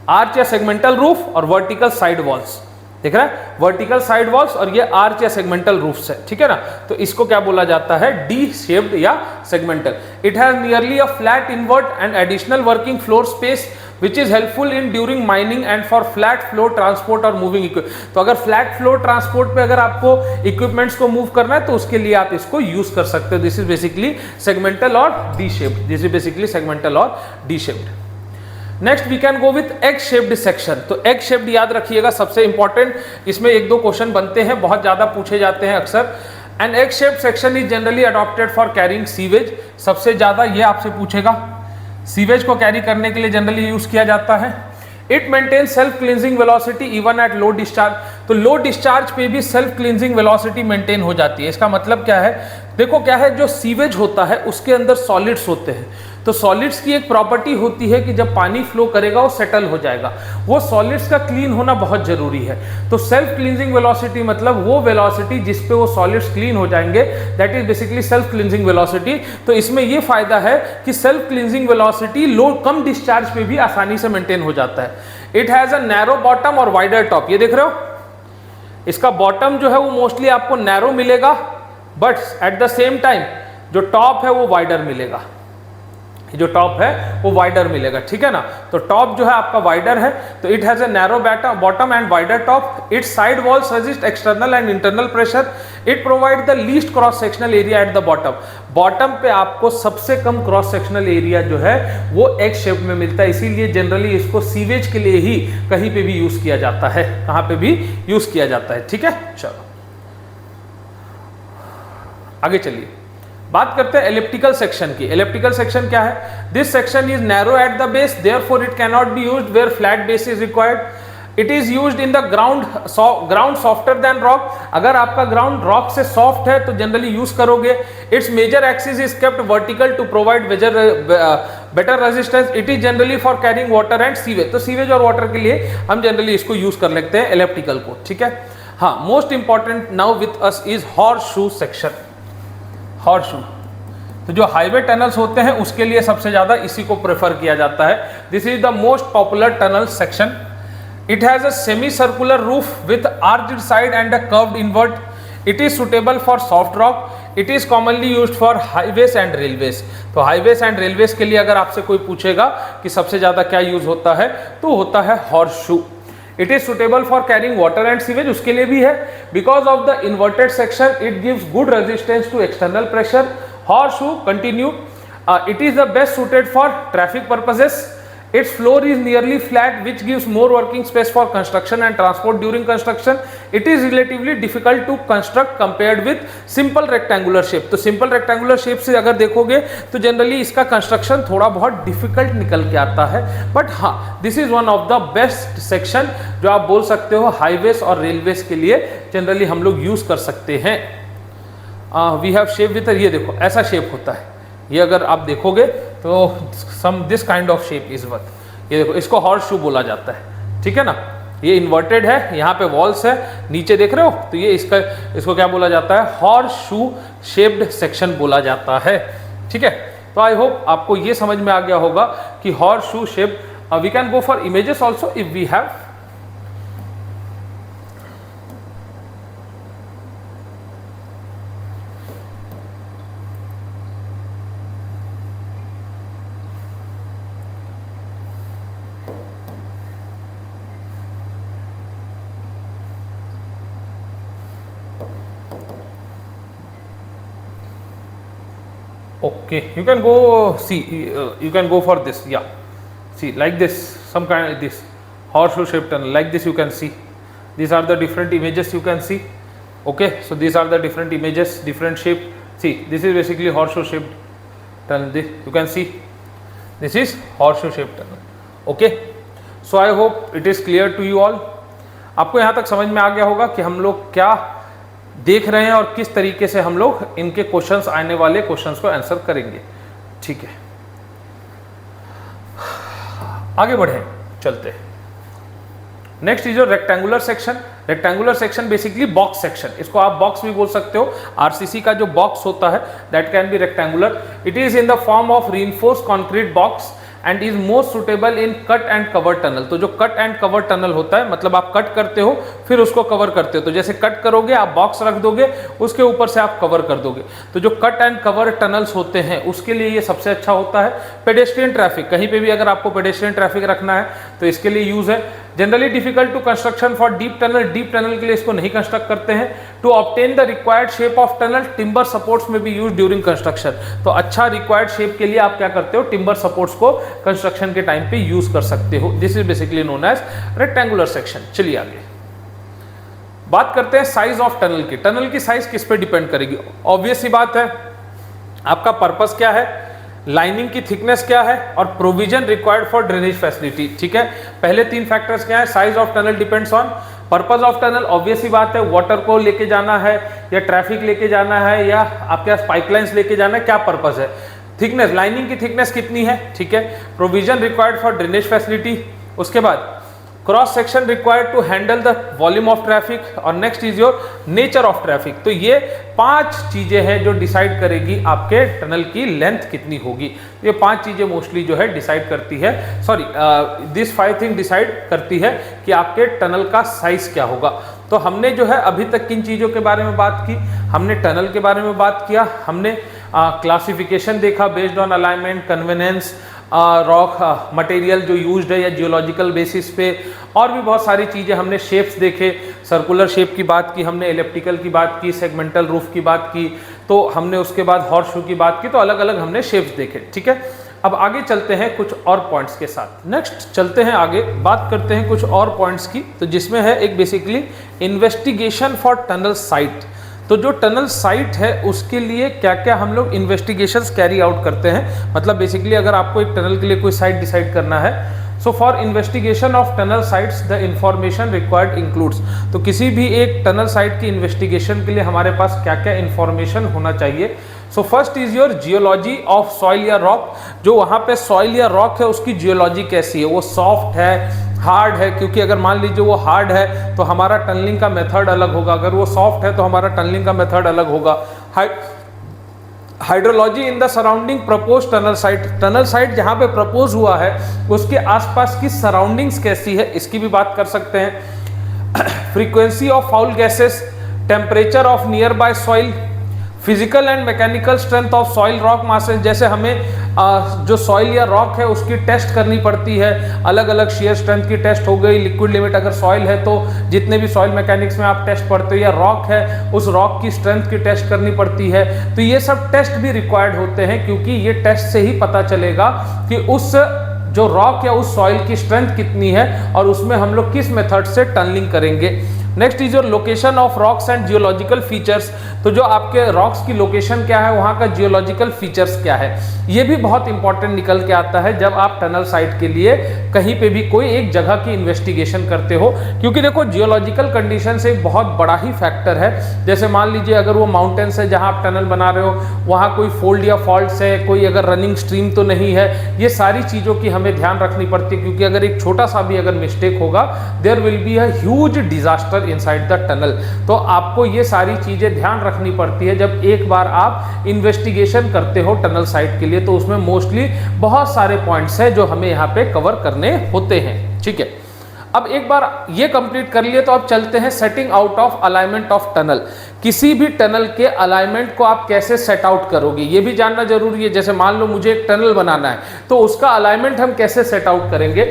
आर्च या सेगमेंटल रूफ और वर्टिकल साइड वॉल्स, देख रहा है, वर्टिकल साइड वॉल्स और ये आर्च या सेगमेंटल रूफ्स है, ठीक है ना। तो इसको क्या बोला जाता है, डी शेप्ड या segmental. It has nearly a flat invert and additional working floor space which is helpful in during mining and for flat flow transport और moving equipment। तो अगर फ्लैट फ्लो ट्रांसपोर्ट पे अगर आपको इक्विपमेंट्स को move करना है तो उसके लिए आप इसको यूज कर सकते हो। दिस इज बेसिकली सेगमेंटल और D shaped, this is basically segmental और D shaped. Next we can go with egg shaped section. तो एग शेप्ड याद रखिएगा, सबसे इंपॉर्टेंट, इसमें एक दो क्वेश्चन बनते हैं, बहुत ज्यादा पूछे जाते हैं अक्सर। An egg shaped section is generally adopted for carrying sewage. सबसे ज्यादा ये आपसे पूछेगा, सीवेज को कैरी करने के लिए जनरली यूज किया जाता है। It maintain self cleansing velocity even at low discharge. तो लो डिस्चार्ज पे भी सेल्फ क्लींजिंग वेलोसिटी मेंटेन हो जाती है। इसका मतलब क्या है, देखो क्या है, जो सीवेज होता है उसके अंदर सॉलिड्स होते हैं। तो सॉलिड्स की एक प्रॉपर्टी होती है कि जब पानी फ्लो करेगा वो सेटल हो जाएगा, वो सॉलिड्स का क्लीन होना बहुत जरूरी है। तो सेल्फ क्लींजिंग वेलोसिटी मतलब वो वेलोसिटी जिस पे वो सॉलिड्स क्लीन हो जाएंगे, that is basically self cleansing velocity. तो इसमें ये फायदा है कि सेल्फ क्लींजिंग वेलोसिटी लो कम डिस्चार्ज पे भी आसानी से मेंटेन हो जाता है। It has a narrow bottom और वाइडर टॉप, ये देख रहे हो, इसका बॉटम जो है वो मोस्टली आपको नैरो मिलेगा, but at the same time जो टॉप है वो वाइडर मिलेगा, जो टॉप है वो वाइडर मिलेगा, ठीक है ना। तो टॉप जो है आपका वाइडर है, तो it has a narrow bottom and wider top. It's side walls resist external and internal pressure. It provide the least cross sectional area at the bottom. Bottom पे आपको सबसे कम क्रॉस सेक्शनल एरिया जो है वो x shape में मिलता है, इसीलिए जनरली इसको सीवेज के लिए ही कहीं पे भी यूज किया जाता है, कहां पे भी यूज किया जाता है, ठीक है। चलो आगे चलिए, बात करते हैं एलिप्टिकल सेक्शन की। एलिप्टिकल सेक्शन क्या है? This section is narrow at the base, therefore it can not be used where flat base is required. It is used in the ground softer than rock. अगर आपका ground rock से soft है तो generally use करोगे। Its major axis is kept vertical to provide better resistance. It is generally for carrying water and sewage. तो sewage और water के लिए हम जनरली इसको यूज कर लेते हैं एलिप्टिकल को, ठीक है। हाँ, most important now with us is horse shoe section. Horse shoe, तो जो हाईवे टनल्स होते हैं उसके लिए सबसे ज्यादा इसी को प्रेफर किया जाता है। This is the most popular tunnel section. It has a semi circular roof with arched side and a curved invert. It is suitable for soft rock. It is commonly used for highways and railways. तो highways and railways के लिए अगर आपसे कोई पूछेगा कि सबसे ज्यादा क्या यूज होता है, तो होता है horse shoe. It is suitable for carrying water and sewage, उसके लिए भी है। Because of the inverted section it gives good resistance to external pressure. Horse shoe continue, it is the best suited for traffic purposes. Its floor is nearly flat, which gives more working space for construction and transport during construction. It is relatively difficult to construct compared with simple rectangular shape. तो simple rectangular shape से अगर देखोगे तो generally इसका construction थोड़ा बहुत difficult निकल के आता है, बट हाँ, this is one of the best section जो आप बोल सकते हो हाईवेज और रेलवेज के लिए जनरली हम लोग यूज कर सकते हैं। वी हैव शेप विथ, ये देखो ऐसा शेप होता है, ये अगर आप देखोगे तो some this kind of shape is what, ये देखो इसको हॉर्स शू बोला जाता है, ठीक है ना। ये इन्वर्टेड है, यहाँ पे वॉल्स है, नीचे देख रहे हो, तो ये इसको क्या बोला जाता है? हॉर्स शू शेप्ड सेक्शन बोला जाता है, ठीक है। तो आई होप आपको ये समझ में आ गया होगा कि horse shoe shape. We can go for images also if we have. Okay, you can go see, you can go for this, yeah, see like this, some kind of this horseshoe shaped tunnel like this you can see. These are the different images you can see. Okay, so these are the different images, different shape. See, this is basically horseshoe shaped tunnel. This you can see, this is horseshoe shaped tunnel. Okay, so I hope it is clear to you all. आपको यहाँ तक समझ में आ गया होगा कि हम लोग क्या देख रहे हैं और किस तरीके से हम लोग इनके क्वेश्चंस, आने वाले क्वेश्चंस को आंसर करेंगे, ठीक है। आगे बढ़े, चलते हैं। Next is rectangular section. Rectangular section basically box section, इसको आप बॉक्स भी बोल सकते हो। आरसीसी का जो बॉक्स होता है that can be rectangular. It is in the form of reinforced concrete box and is most suitable in cut and cover tunnel. तो जो कट एंड कवर टनल होता है, मतलब आप कट करते हो फिर उसको कवर करते हो, तो जैसे कट करोगे आप बॉक्स रख दोगे, उसके ऊपर से आप कवर कर दोगे, तो जो कट एंड कवर टनल्स होते हैं उसके लिए ये सबसे अच्छा होता है। पेडेस्ट्रियन ट्रैफिक, कहीं पे भी अगर आपको पेडेस्ट्रियन ट्रैफिक रखना है तो इसके लिए यूज है। Generally difficult to construction for deep tunnel, deep tunnel के लिए इसको नहीं कंस्ट्रक्ट करते हैं। To obtain the required shape of tunnel, timber supports में भी यूज ड्यूरिंग कंस्ट्रक्शन। तो अच्छा रिक्वायर्ड शेप के लिए आप क्या करते हो? टिम्बर सपोर्ट्स को कंस्ट्रक्शन के टाइम पे यूज कर सकते हो। This is basically known as rectangular section. चलिए आगे बात करते हैं साइज ऑफ टनल की। टनल की साइज किस पे डिपेंड करेगी? ऑब्वियस सी बात है, आपका पर्पस क्या है, लाइनिंग की थिकनेस क्या है, और provision required for drainage facility, ठीक है। पहले तीन फैक्टर्स क्या है? Size of tunnel depends on purpose of tunnel. Obvious ही बात है, वाटर को लेके जाना है या ट्रैफिक लेके जाना है या आपके पास पाइपलाइंस लेके जाना है, क्या पर्पस है? थिकनेस, लाइनिंग की थिकनेस कितनी है, ठीक है। Provision required for drainage facility, उसके बाद cross section required to handle the volume of traffic, और next is your nature of traffic. तो ये 5 चीजें हैं जो डिसाइड करेगी आपके टनल की लेंथ कितनी होगी। ये 5 चीजें मोस्टली जो है डिसाइड करती है, सॉरी दिस 5 थिंग डिसाइड करती है कि आपके टनल का साइज क्या होगा। तो हमने जो है अभी तक किन चीज़ों के बारे में बात की, हमने टनल के बारे में बात किया, हमने क्लासिफिकेशन देखा based on alignment, convenience, rock material जो यूज्ड है या जियोलॉजिकल बेसिस पे, और भी बहुत सारी चीज़ें हमने। शेप्स देखे, सर्कुलर शेप की बात की हमने, एलिप्टिकल की बात की, सेगमेंटल रूफ की बात की, तो हमने उसके बाद हॉर्स शू की बात की। तो अलग अलग हमने शेप्स देखे, ठीक है। अब आगे चलते हैं कुछ और पॉइंट्स के साथ। नेक्स्ट चलते हैं आगे, बात करते हैं कुछ और पॉइंट्स की। तो जिसमें है एक basically investigation for tunnel site. तो जो टनल साइट है उसके लिए क्या क्या हम लोग इन्वेस्टिगेशंस कैरी आउट करते हैं, मतलब बेसिकली अगर आपको एक टनल के लिए कोई साइट डिसाइड करना है, so for investigation of tunnel sites the information required includes. तो किसी भी एक टनल साइट की इन्वेस्टिगेशन के लिए हमारे पास क्या क्या इंफॉर्मेशन होना चाहिए। So first is your geology of soil या रॉक। जो वहाँ पे सॉइल या रॉक है उसकी जियोलॉजी कैसी है, वो सॉफ्ट है, हार्ड है, क्योंकि अगर मान लीजिए वो हार्ड है तो हमारा टनलिंग का मेथड अलग होगा, अगर वो सॉफ्ट है तो हमारा टनलिंग का मेथड अलग होगा। Hydrology in the surrounding propose tunnel site. Tunnel site जहाँ पे प्रपोज हुआ है उसके आसपास की सराउंडिंग्स कैसी है, इसकी भी बात कर सकते हैं। Frequency of foul gases, temperature of near by soil, physical and mechanical strength of soil rock masses. जैसे हमें जो सॉइल या रॉक है उसकी टेस्ट करनी पड़ती है, अलग अलग शेयर स्ट्रेंथ की टेस्ट हो गई, लिक्विड लिमिट अगर सॉइल है तो जितने भी सॉइल मैकेनिक्स में आप टेस्ट पढ़ते हो, या रॉक है उस रॉक की स्ट्रेंथ की टेस्ट करनी पड़ती है। तो ये सब टेस्ट भी रिक्वायर्ड होते हैं, क्योंकि ये टेस्ट से ही पता चलेगा कि उस जो रॉक या उस सॉइल की स्ट्रेंथ कितनी है और उसमें हम लोग किस मेथड से टनलिंग करेंगे। Next is your location of rocks and geological features. तो जो आपके रॉक्स की लोकेशन क्या है, वहाँ का जियोलॉजिकल फीचर्स क्या है, ये भी बहुत इंपॉर्टेंट निकल के आता है जब आप टनल साइट के लिए कहीं पे भी कोई एक जगह की इन्वेस्टिगेशन करते हो। क्योंकि देखो जियोलॉजिकल कंडीशन से एक बहुत बड़ा ही फैक्टर है। जैसे मान लीजिए अगर वो माउंटेन्स है जहाँ आप टनल बना रहे हो, वहाँ कोई फोल्ड या फॉल्ट्स है, कोई अगर रनिंग स्ट्रीम तो नहीं है, ये सारी चीज़ों की हमें ध्यान रखनी पड़ती है। क्योंकि अगर एक छोटा सा भी अगर मिस्टेक होगा, there will be a huge disaster inside the tunnel. तो आपको ये सारी चीजें ध्यान रखनी पड़ती है जब एक बार आप इन्वेस्टिगेशन करते हो टनल साइट के लिए। तो उसमें मोस्टली बहुत सारे पॉइंट्स हैं जो हमें यहाँ पे कवर करने होते हैं, ठीक है। अब एक बार ये कंप्लीट कर लिए तो अब चलते हैं setting out of alignment of tunnel. किसी भी टनल के अलाइनमेंट को आप कैसे सेट आउट करोगे ये भी जानना जरूरी है। जैसे मान लो मुझे एक टनल बनाना है तो उसका अलाइनमेंट हम कैसे सेट आउट करेंगे।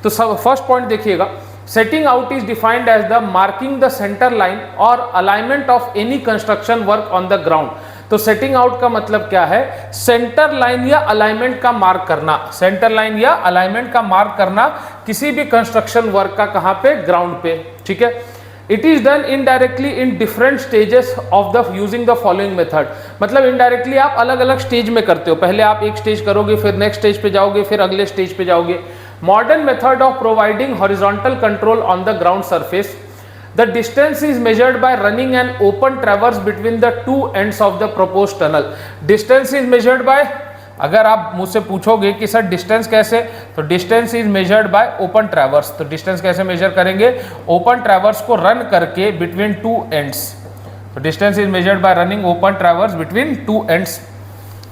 तो फर्स्ट पॉइंट देखिएगा, setting out is defined as the marking the centre line और alignment of any construction work on the ground. तो सेटिंग आउट का मतलब क्या है, सेंटर लाइन या अलाइनमेंट का मार्क करना, सेंटर लाइन या अलाइनमेंट का मार्क करना किसी भी कंस्ट्रक्शन वर्क का, कहां पे, ग्राउंड पे, ठीक है। It is done indirectly in different stages of the using the following method. मतलब इनडायरेक्टली आप अलग अलग स्टेज में करते हो, पहले आप एक स्टेज करोगे, फिर नेक्स्ट स्टेज पे जाओगे, फिर अगले स्टेज पे जाओगे। Modern method of providing horizontal control on the ground surface. The distance is measured by running an open traverse between the two ends of the proposed tunnel. Distance is measured by, अगर आप मुझसे पूछोगे कि sir distance कैसे, तो distance is measured by open traverse. तो distance कैसे measure करेंगे, ओपन ट्रैवर्स को रन करके बिटवीन टू एंड्स। तो distance is measured by running open traverse between two ends.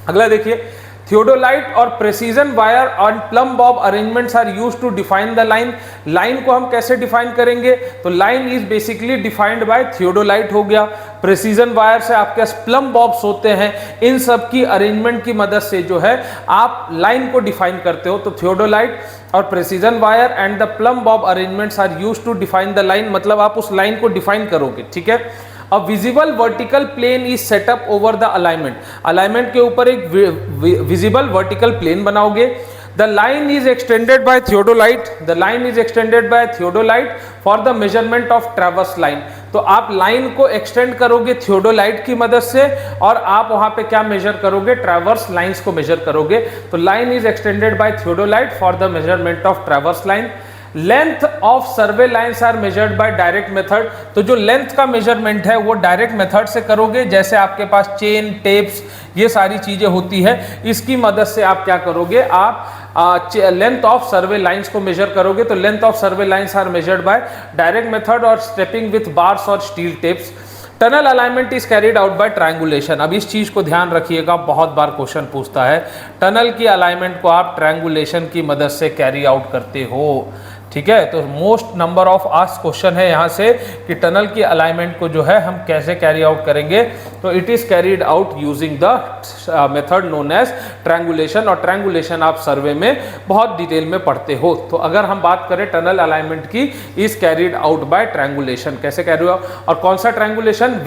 अगला देखिए, थियोडोलाइट और प्रेसिजन वायर और plumb bob arrangements are used to define the line. Line को हम कैसे डिफाइन करेंगे, तो line is basically defined by theodolite हो गया, प्रेसिजन वायर से आपके पास प्लम बॉब्स होते हैं, इन सब की अरेंजमेंट की मदद से जो है आप लाइन को डिफाइन करते हो। तो थियोडोलाइट और precision wire and the plumb bob arrangements are used to define the line, मतलब आप उस लाइन को डिफाइन करोगे, ठीक है। A visible vertical plane is set up over the alignment. Alignment के ऊपर एक visible vertical plane बनाओगे। The line is extended by theodolite. The line is extended by theodolite for the measurement of traverse line. तो आप line को extend करोगे theodolite की मदद से और आप वहां पे क्या मेजर करोगे, ट्रैवर्स लाइंस को मेजर करोगे। तो line is extended by theodolite for the measurement of traverse line. Length of survey lines are measured by direct method, तो जो लेंथ का मेजरमेंट है वो डायरेक्ट मेथड से करोगे, जैसे आपके पास चेन, टेप्स, ये सारी चीजें होती है, इसकी मदद से आप क्या करोगे, आप लेंथ ऑफ सर्वे लाइंस को मेजर करोगे। तो length of survey lines are measured by direct method और स्टेपिंग विथ बार्स और steel tapes. Tunnel alignment is carried out by triangulation. अब इस चीज को ध्यान रखिएगा, बहुत बार क्वेश्चन पूछता है, टनल की अलाइनमेंट को आप ट्रायंगुलेशन की मदद से कैरी आउट करते हो, ठीक है। तो most number of asked question है यहाँ से कि टनल की अलाइनमेंट को जो है हम कैसे कैरी आउट करेंगे, तो it is carried out using the method known as triangulation, और ट्रायंगुलेशन आप सर्वे में बहुत डिटेल में पढ़ते हो। तो अगर हम बात करें टनल अलाइनमेंट की, is carried out by triangulation. कैसे कैरी आउट, और कौन सा ट्रायंगुलेशन,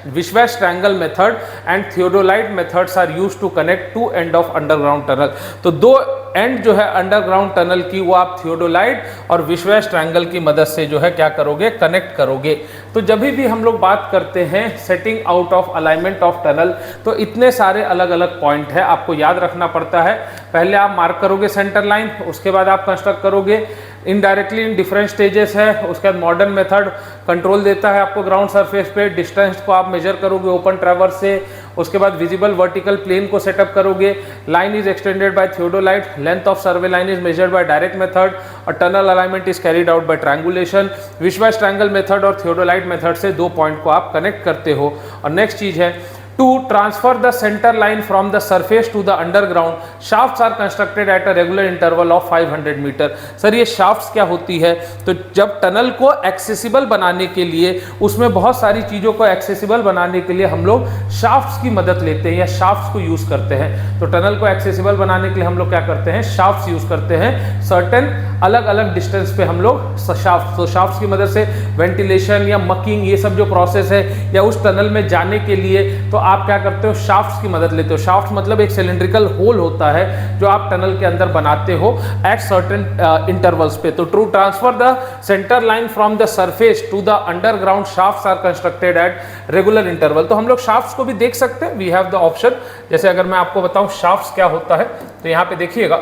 विश्वेश triangle method and theodolite methods are used to connect two end of underground tunnel. तो दो एंड जो है अंडरग्राउंड टनल की वो आप थियोडोलाइट और विश्वेश ट्रायंगल की मदद से जो है क्या करोगे, कनेक्ट करोगे। तो जब भी हम लोग बात करते हैं setting out of alignment of tunnel, तो इतने सारे अलग अलग पॉइंट है, आपको याद रखना पड़ता है। पहले आप मार्क करोगे सेंटर लाइन, उसके बाद आप कंस्ट्रक्ट करोगे इनडायरेक्टली इन डिफरेंट स्टेजेस है। उसके बाद मॉडर्न मेथड कंट्रोल देता है आपको ग्राउंड सरफेस पे, डिस्टेंस को आप मेजर करोगे ओपन ट्रैवर्स से। उसके बाद विजिबल वर्टिकल प्लेन को सेटअप करोगे। Line is extended by theodolite, length of survey line is measured by direct method, और tunnel alignment is carried out by triangulation. विश्वेश ट्रायंगल मेथड और थियोडोलाइट मेथड से दो पॉइंट को आप कनेक्ट करते हो। और नेक्स्ट चीज है to transfer the center line from the surface to the underground, shafts are constructed at a regular interval of 500 metre. Sir ये shafts क्या होती है, तो जब टनल को एक्सेसिबल बनाने के लिए, उसमें बहुत सारी चीज़ों को एक्सेसिबल बनाने के लिए हम लोग shafts की मदद लेते हैं या shafts को यूज़ करते हैं। तो टनल को एक्सेसिबल बनाने के लिए हम लोग क्या करते हैं, shafts यूज़ करते हैं। सर्टेन अलग अलग डिस्टेंस पे हम लोग shafts, तो shafts की मदद से वेंटिलेशन या मकिंग, ये सब जो प्रोसेस है, या उस टनल में जाने के लिए तो आप क्या करते हो, शाफ्ट्स की मदद लेते हो। शाफ्ट मतलब एक सिलिंड्रिकल होल होता है जो आप टनल के अंदर बनाते हो एट सर्टेन इंटरवल्स पे। तो to transfer the centre line from the surface to the underground, shafts are constructed at regular interval. तो हम लोग शाफ्ट्स को भी देख सकते हैं, वी हैव द ऑप्शन। जैसे अगर मैं आपको बताऊं शाफ्ट्स क्या होता है, तो यहां पे देखिएगा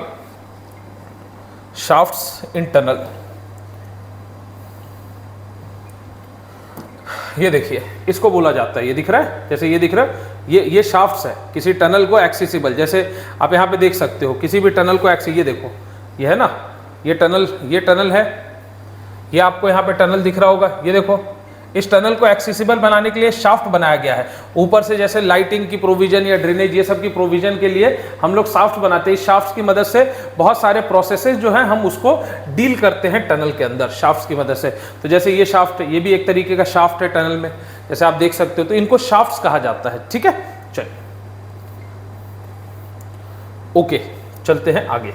शाफ्ट्स इन टनल, ये देखिए इसको बोला जाता है, ये दिख रहा है, जैसे ये दिख रहा है, ये शाफ्ट्स है किसी टनल को एक्सेसिबल। जैसे आप यहाँ पे देख सकते हो किसी भी टनल को ये देखो, ये है ना, ये टनल है, ये आपको यहाँ पे टनल दिख रहा होगा, ये देखो, इस टनल को एक्सेसिबल बनाने के लिए शाफ्ट बनाया गया है। ऊपर से जैसे लाइटिंग की प्रोविजन या ड्रेनेज, ये सब की प्रोविजन के लिए हम लोग शाफ्ट बनाते हैं। इस शाफ्ट की मदद से बहुत सारे प्रोसेसेस जो हैं हम उसको डील करते हैं टनल के अंदर शाफ्ट की मदद से। तो जैसे ये शाफ्ट, ये भी एक तरीके का शाफ्ट है टनल में, जैसे आप देख सकते हो, तो इनको शाफ्ट कहा जाता है। ठीक है, चलिए ओके, चलते हैं आगे।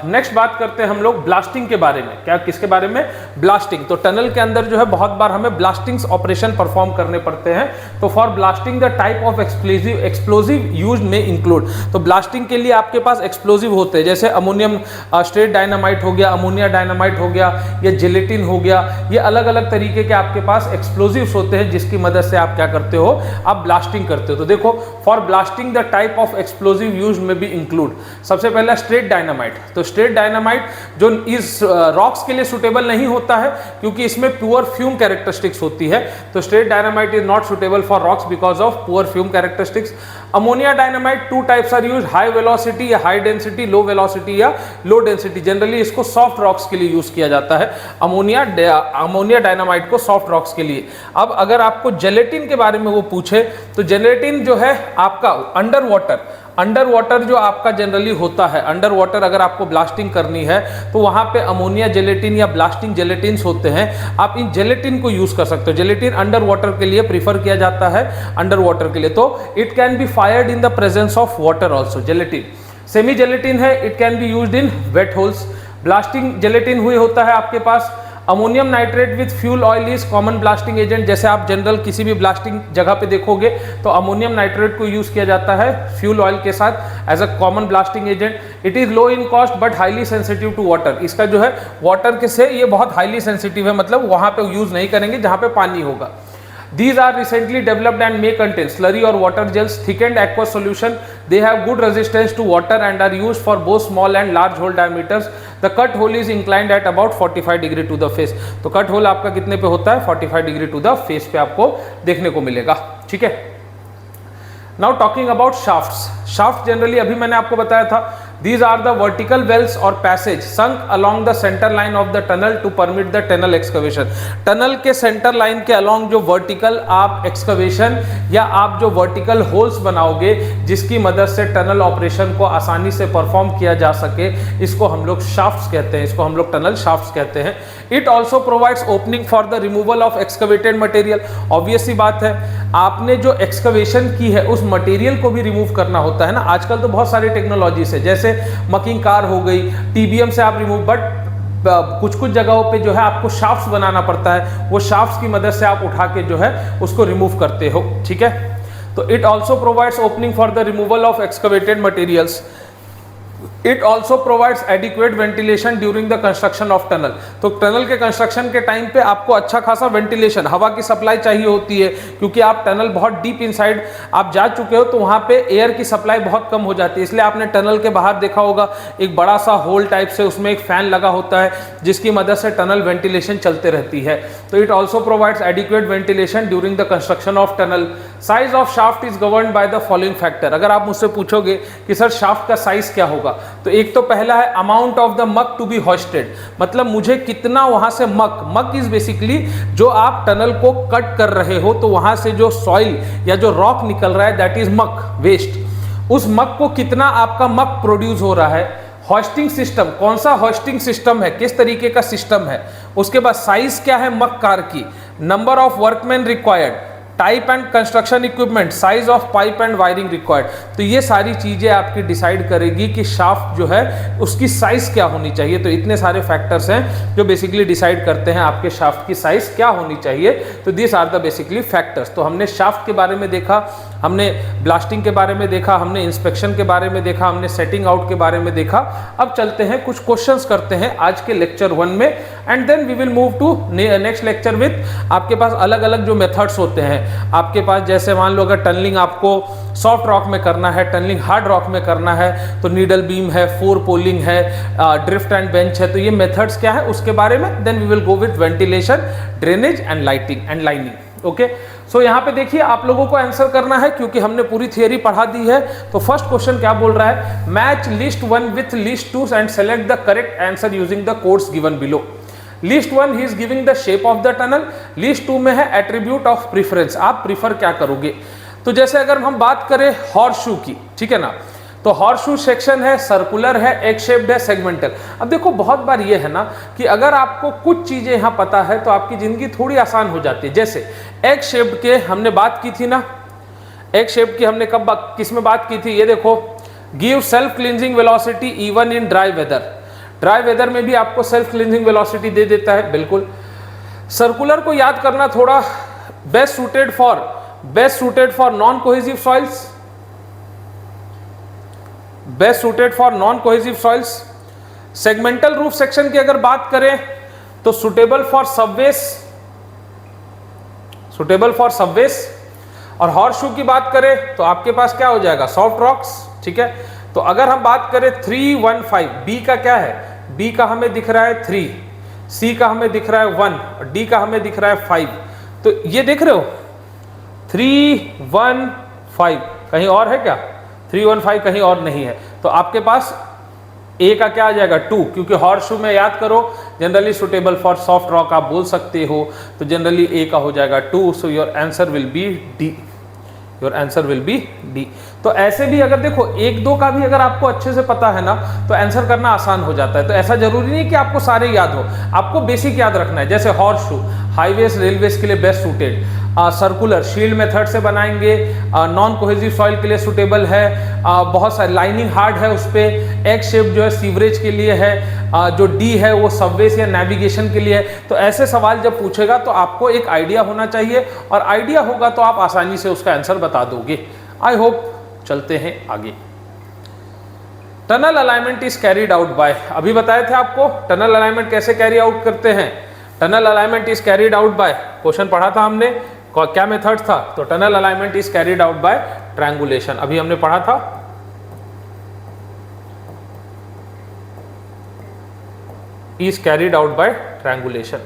नेक्स्ट बात करते हैं हम लोग ब्लास्टिंग के बारे में। क्या, किसके बारे में, ब्लास्टिंग। तो टनल के अंदर जो है बहुत बार हमें ब्लास्टिंग ऑपरेशन परफॉर्म करने पड़ते हैं। तो for blasting the type of explosive used में इंक्लूड, तो ब्लास्टिंग के लिए आपके पास एक्सप्लोजिव होते हैं, जैसे अमोनियम स्ट्रेट डायनामाइट हो गया, अमोनिया डायनामाइट हो गया, या जिलेटिन हो गया। ये अलग अलग तरीके के आपके पास एक्सप्लोजिव्स होते हैं जिसकी मदद से आप क्या करते हो, आप ब्लास्टिंग करते हो। तो देखो, for blasting the type of explosive used में भी इंक्लूड, सबसे पहला स्ट्रेट डायनामाइट। तो स्ट्रेट डायनामाइट जो इस रॉक्स के लिए सुटेबल नहीं होता है क्योंकि इसमें प्योर फ्यूम कैरेक्टरिस्टिक्स होती है। तो straight dynamite is not suitable for rocks because of poor fume characteristics. Ammonia dynamite, two types are used, high velocity या हाई डेंसिटी, लो वेलोसिटी या लो डेंसिटी। जनरली इसको सॉफ्ट रॉक्स के लिए use किया जाता है, अमोनिया डायनामाइट को soft rocks के लिए। अब अगर आपको जेलेटिन के बारे में वो पूछे, तो जेलेटिन जो है आपका अंडर वाटर जो आपका जनरली होता है, अंडर वाटर अगर आपको ब्लास्टिंग करनी है तो वहां पे अमोनिया जेलेटिन या ब्लास्टिंग जेलेटिन्स होते हैं, आप इन जेलेटिन को यूज कर सकते हो। जेलेटिन अंडर वाटर के लिए प्रीफर किया जाता है, अंडर वाटर के लिए। तो it can be fired in the presence of water also. Gelatin semi gelatin है, it can be used in wet holes. Blasting gelatin हुई होता है आपके पास। Ammonium nitrate with fuel oil is common blasting agent. जैसे आप general किसी भी ब्लास्टिंग जगह पे देखोगे तो अमोनियम नाइट्रेट को यूज किया जाता है फ्यूल ऑयल के साथ as a common blasting agent. It is low in cost but highly sensitive to water. इसका जो है वाटर के से ये बहुत हाईली सेंसिटिव है, मतलब वहां पे यूज नहीं करेंगे जहां पे पानी होगा। These are recently developed and may contain slurry or water gels, thickened aqueous solution. They have good resistance to water and are used for both small and large hole diameters. The cut hole is inclined at about 45 degree to the face. तो cut hole आपका कितने पे होता है? 45 degree to the face पे आपको देखने को मिलेगा। ठीक है, now talking about shafts. Shaft generally अभी मैंने आपको बताया था, these are the vertical wells or passage sunk along the center line of the tunnel to permit the tunnel excavation। Tunnel के सेंटर लाइन के along जो वर्टिकल आप excavation या आप जो वर्टिकल होल्स बनाओगे जिसकी मदद से टनल ऑपरेशन को आसानी से परफॉर्म किया जा सके, इसको हम लोग शाफ्ट्स कहते हैं, इसको हम लोग टनल शाफ्ट्स कहते हैं। It also provides opening for the removal of excavated material. Obvious सी बात है, आपने जो एक्सकवेशन की है उस मटेरियल को भी रिमूव करना होता है ना। आजकल तो बहुत सारी टेक्नोलॉजीज है, जैसे मकिंग कार हो गई, टीबीएम से आप रिमूव, बट कुछ कुछ जगहों पे जो है आपको शाफ्ट्स बनाना पड़ता है, वो शाफ्ट्स की मदद से आप उठा के जो है उसको रिमूव करते हो। ठीक है, तो it also provides opening for the removal of excavated materials. It also provides adequate ventilation during the construction of tunnel. तो टनल के कंस्ट्रक्शन के टाइम पे आपको अच्छा खासा वेंटिलेशन, हवा की सप्लाई चाहिए होती है, क्योंकि आप टनल बहुत डीप इनसाइड आप जा चुके हो, तो वहाँ पे एयर की सप्लाई बहुत कम हो जाती है। इसलिए आपने टनल के बाहर देखा होगा एक बड़ा सा होल टाइप से, उसमें एक फैन लगा होता है जिसकी मदद से टनल वेंटिलेशन चलते रहती है। तो it also provides adequate ventilation during the construction of tunnel. Size of shaft is governed by the following factor. अगर आप मुझसे पूछोगे कि सर शाफ्ट का साइज क्या होगा, तो एक तो पहला है अमाउंट ऑफ द मक टू बी होस्टेड, मतलब मुझे कितना वहां से मक इज बेसिकली जो आप टनल को कट कर रहे हो, तो वहां से जो सॉइल या जो रॉक निकल रहा है दैट इज मक वेस्ट। उस मक को कितना आपका मक प्रोड्यूस हो रहा है। होस्टिंग सिस्टम, कौन सा होस्टिंग सिस्टम है, किस तरीके का सिस्टम है। उसके बाद साइज क्या है मक कार की, number of workman required, type and construction equipment, size of pipe and wiring required. तो ये सारी चीजें आपकी डिसाइड करेगी कि शाफ्ट जो है उसकी साइज क्या होनी चाहिए। तो इतने सारे फैक्टर्स हैं जो बेसिकली डिसाइड करते हैं आपके शाफ्ट की साइज क्या होनी चाहिए। तो this are the basically factors. तो हमने शाफ्ट के बारे में देखा, हमने ब्लास्टिंग के बारे में देखा, हमने इंस्पेक्शन के बारे में देखा, हमने सेटिंग आउट के बारे में देखा। अब चलते हैं कुछ क्वेश्चंस करते हैं आज के लेक्चर 1 में, and then we will move to next lecture with आपके पास अलग अलग जो मेथड्स होते हैं आपके पास। जैसे मान लो अगर टनलिंग आपको सॉफ्ट रॉक में करना है, टनलिंग हार्ड रॉक में करना है, तो नीडल बीम है, 4 पोलिंग है, ड्रिफ्ट एंड बेंच है। तो ये मेथड्स क्या है उसके बारे में, then we will go with ventilation, drainage and lighting and lining. Okay, so यहाँ पे देखिए आप लोगों को आंसर करना है क्योंकि हमने पूरी थियरी पढ़ा दी है। तो फर्स्ट क्वेश्चन क्या बोल रहा है, match list 1 with list 2 and select the correct answer using the codes given below. List 1 he is giving the shape of the tunnel, list 2 में है एट्रीब्यूट ऑफ प्रीफरेंस, आप प्रीफर क्या करोगे। तो जैसे अगर हम बात करें हॉर्स शू की, ठीक है ना, तो हॉर्स शू सेक्शन है, सर्कुलर है, एग शेप्ड है, सेगमेंटल। अब देखो बहुत बार ये है ना कि अगर आपको कुछ चीजें यहाँ पता है तो आपकी जिंदगी थोड़ी आसान हो जाती है। जैसे एग शेप्ड के हमने बात की थी ना, एग शेप्ड की हमने कब किस में बात की थी, ये देखो, give self cleansing velocity even in dry weather. Dry weather में भी आपको सेल्फ क्लींजिंग वेलोसिटी दे देता है, बिल्कुल। सर्कुलर को याद करना थोड़ा, best suited for non cohesive soils, best suited for non cohesive soils. Segmental roof section की अगर बात करें तो सुटेबल फॉर सबवेस, और हॉर्स शू की बात करें तो आपके पास क्या हो जाएगा, सॉफ्ट रॉक्स। ठीक है, तो अगर हम बात करें 315, बी का क्या है, बी का हमें दिख रहा है 3, सी का हमें दिख रहा है 1 और डी का हमें दिख रहा है 5। तो ये देख रहे हो 315 कहीं और है क्या, 315 कहीं और नहीं है। तो आपके पास ए का क्या आ जाएगा 2, क्योंकि हॉर्स शू में याद करो generally suitable for soft rock आप बोल सकते हो, तो जनरली ए का हो जाएगा 2। So your answer will B D, your answer will B D. तो ऐसे भी अगर देखो 1-2 का भी अगर आपको अच्छे से पता है ना तो आंसर करना आसान हो जाता है। तो ऐसा जरूरी नहीं कि आपको सारे याद हो, आपको बेसिक याद रखना है। जैसे हॉर्स शू हाईवेज रेलवेज के लिए best suited, circular shield method से बनाएंगे, नॉन कोहेसिव सॉइल के लिए सुटेबल है, बहुत सारी लाइनिंग हार्ड है उस पर, एग शेप जो है सीवरेज के लिए है, जो डी है वो सबवेज या नेविगेशन के लिए है। तो ऐसे सवाल जब पूछेगा तो आपको एक आइडिया होना चाहिए, और आइडिया होगा तो आप आसानी से उसका आंसर बता दोगे। I hope. चलते हैं आगे। Tunnel alignment is carried out by, अभी बताए थे आपको टनल अलाइनमेंट कैसे कैरी आउट करते हैं। Tunnel alignment is carried out by, question पढ़ा था हमने, क्या मेथड था, तो tunnel alignment is carried out by triangulation, अभी हमने पढ़ा था। Is carried out by triangulation.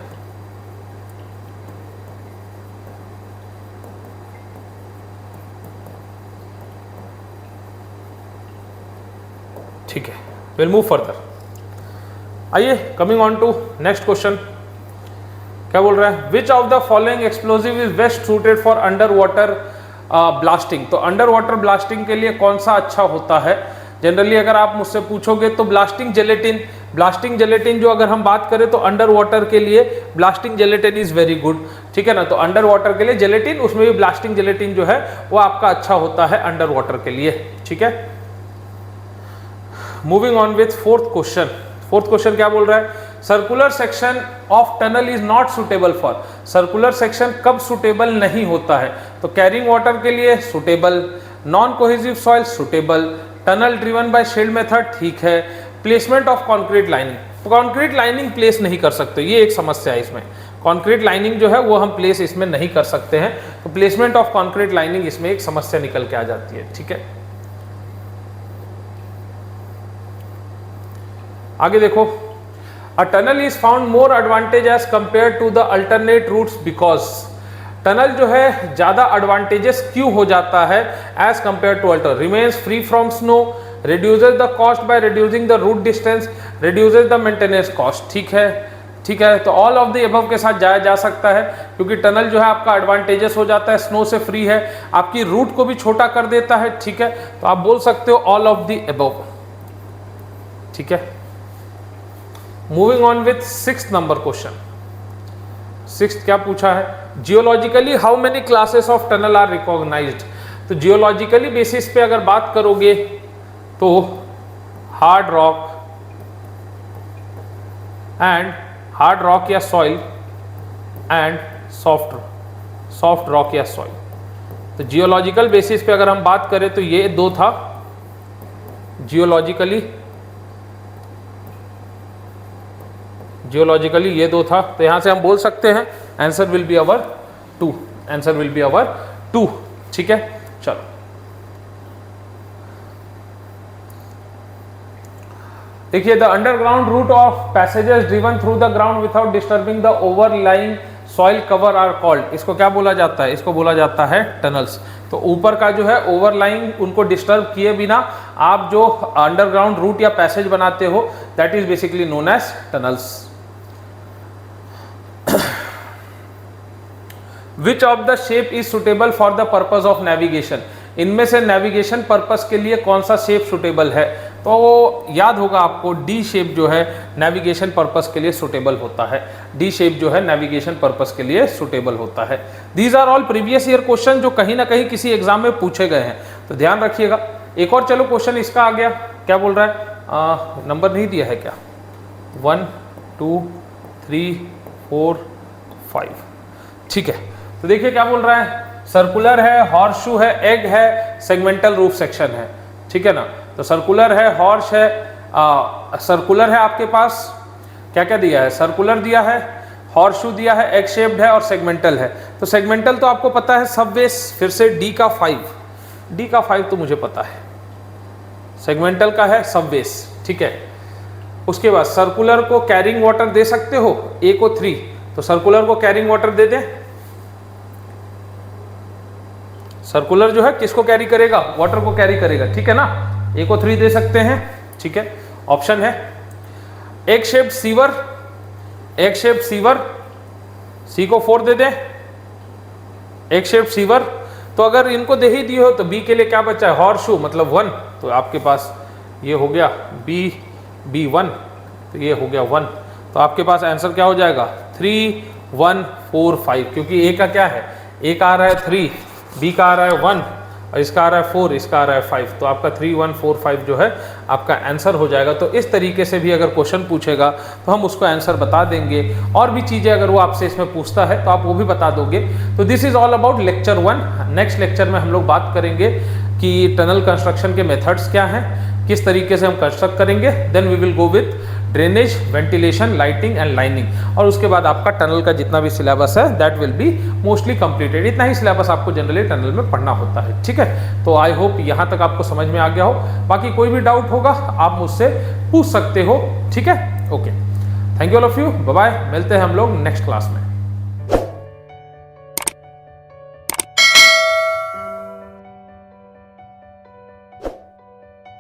ठीक है, विल मूव फर्दर। आइए coming on to next question, क्या बोल रहा है, विच of the following explosive is best suited for under water blasting. तो अंडर वाटर ब्लास्टिंग के लिए कौन सा अच्छा होता है? जनरली अगर आप मुझसे पूछोगे तो ब्लास्टिंग जेलेटिन जो अगर हम बात करें तो अंडर वाटर के लिए blasting gelatine is very good, ठीक है ना। तो अंडर वाटर के लिए जेलेटिन, उसमें भी ब्लास्टिंग जेलेटिन जो है वो आपका अच्छा होता है अंडर वाटर के लिए, ठीक है। Moving on with fourth question क्या बोल रहा है, circular section of tunnel is not suitable for. Circular section कब सुटेबल नहीं होता है? तो कैरिंग वाटर के लिए suitable, non cohesive soil suitable, tunnel driven by shield method ठीक है, प्लेसमेंट ऑफ कंक्रीट लाइनिंग, तो कंक्रीट लाइनिंग प्लेस नहीं कर सकते, ये एक समस्या है इसमें। कंक्रीट लाइनिंग जो है वो हम प्लेस इसमें नहीं कर सकते हैं, तो प्लेसमेंट ऑफ कंक्रीट लाइनिंग इसमें एक समस्या निकल के आ जाती है, ठीक है। आगे देखो, a tunnel is found more advantage as compare to the alternate routes because. Tunnel जो है ज्यादा एडवांटेजेस क्यों हो जाता है as compare to alter? Remains free from snow, reduces the cost by reducing the route distance, reduces the maintenance cost, ठीक है। तो ऑल ऑफ द अबव के साथ जाया जा सकता है, क्योंकि टनल जो है आपका एडवांटेजेस हो जाता है, स्नो से फ्री है, आपकी रूट को भी छोटा कर देता है, ठीक है। तो आप बोल सकते हो ऑल ऑफ द अबव, ठीक है। Moving on with sixth number question. Sixth क्या पूछा है, geologically how many classes of tunnel are recognised. तो जियोलॉजिकली बेसिस पे अगर बात करोगे तो हार्ड रॉक या सॉइल एंड सॉफ्ट रॉक या सॉइल। तो जियोलॉजिकल बेसिस पे अगर हम बात करें तो ये दो था जियोलॉजिकली ये दो था, तो यहां से हम बोल सकते हैं answer will be our two, ठीक है। चलो देखिए, the underground route of passages driven through the ground without disturbing the overlying soil cover are called. इसको क्या बोला जाता है? इसको बोला जाता है टनल्स। तो ऊपर का जो है ओवरलाइंग, उनको डिस्टर्ब किए बिना आप जो अंडरग्राउंड रूट या पैसेज बनाते हो, that is basically known as tunnels. Which of the shape is suitable for the purpose of navigation. इनमें से नेविगेशन पर्पस के लिए कौन सा शेप सुटेबल है? तो वो याद होगा आपको, डी शेप जो है नेविगेशन पर्पस के लिए सुटेबल होता है। डी शेप जो है नेविगेशन पर्पस के लिए सुटेबल होता है। These are all previous year question जो कहीं ना कहीं किसी एग्जाम में पूछे गए हैं, तो ध्यान रखिएगा। एक और चलो क्वेश्चन इसका आ गया, क्या बोल रहा है, नंबर नहीं दिया है क्या, 1 2 3 4 5, ठीक है। तो देखिए क्या बोल रहा है, सर्कुलर है, हॉर्स शू है, एग है, सेगमेंटल रूफ सेक्शन है, ठीक है ना। तो सर्कुलर है, हॉर्स है, सर्कुलर है आपके पास, क्या क्या दिया है, सर्कुलर दिया है, हॉर्स शू दिया है, एग शेप्ड है और सेगमेंटल है। तो सेगमेंटल तो आपको पता है सबवेस, फिर से डी का 5 तो मुझे पता है, सेगमेंटल का है सबवेस, ठीक है। उसके बाद सर्कुलर को कैरिंग वाटर दे सकते हो, ए को 3, तो सर्कुलर को कैरिंग वाटर दे दें। सर्कुलर जो है किसको कैरी करेगा, वाटर को कैरी करेगा, ठीक है ना। ए को 3 दे सकते हैं, ठीक है, ऑप्शन है। एग शेप्ड सीवर, सी को 4 दे दें, एग शेप्ड सीवर। तो अगर इनको दे ही दिए हो तो बी के लिए क्या बचा है, हॉर्स शू मतलब 1, तो आपके पास ये हो गया बी 1, तो ये हो गया 1। तो आपके पास आंसर क्या हो जाएगा, 3 1 4 5, क्योंकि ए का क्या है, ए का आ रहा है 3, बी का आ रहा है 1 और इसका आ रहा है 4, इसका आ रहा है 5, तो आपका 3 1 4 5 जो है आपका आंसर हो जाएगा। तो इस तरीके से भी अगर क्वेश्चन पूछेगा तो हम उसको आंसर बता देंगे, और भी चीज़ें अगर वो आपसे इसमें पूछता है तो आप वो भी बता दोगे। तो this is all about lecture 1। Next lecture में हम लोग बात करेंगे कि टनल कंस्ट्रक्शन के मेथड्स क्या हैं, किस तरीके से हम कंस्ट्रक्ट करेंगे। Then we will go with drainage, ventilation, lighting and lining, और उसके बाद आपका टनल का जितना भी सिलेबस है that will be mostly completed. इतना ही सिलेबस आपको जनरली टनल में पढ़ना होता है, ठीक है। तो आई होप यहाँ तक आपको समझ में आ गया हो। बाकी कोई भी डाउट होगा आप मुझसे पूछ सकते हो, ठीक है। Okay, thank you all of you, bye bye, मिलते हैं हम लोग नेक्स्ट क्लास में।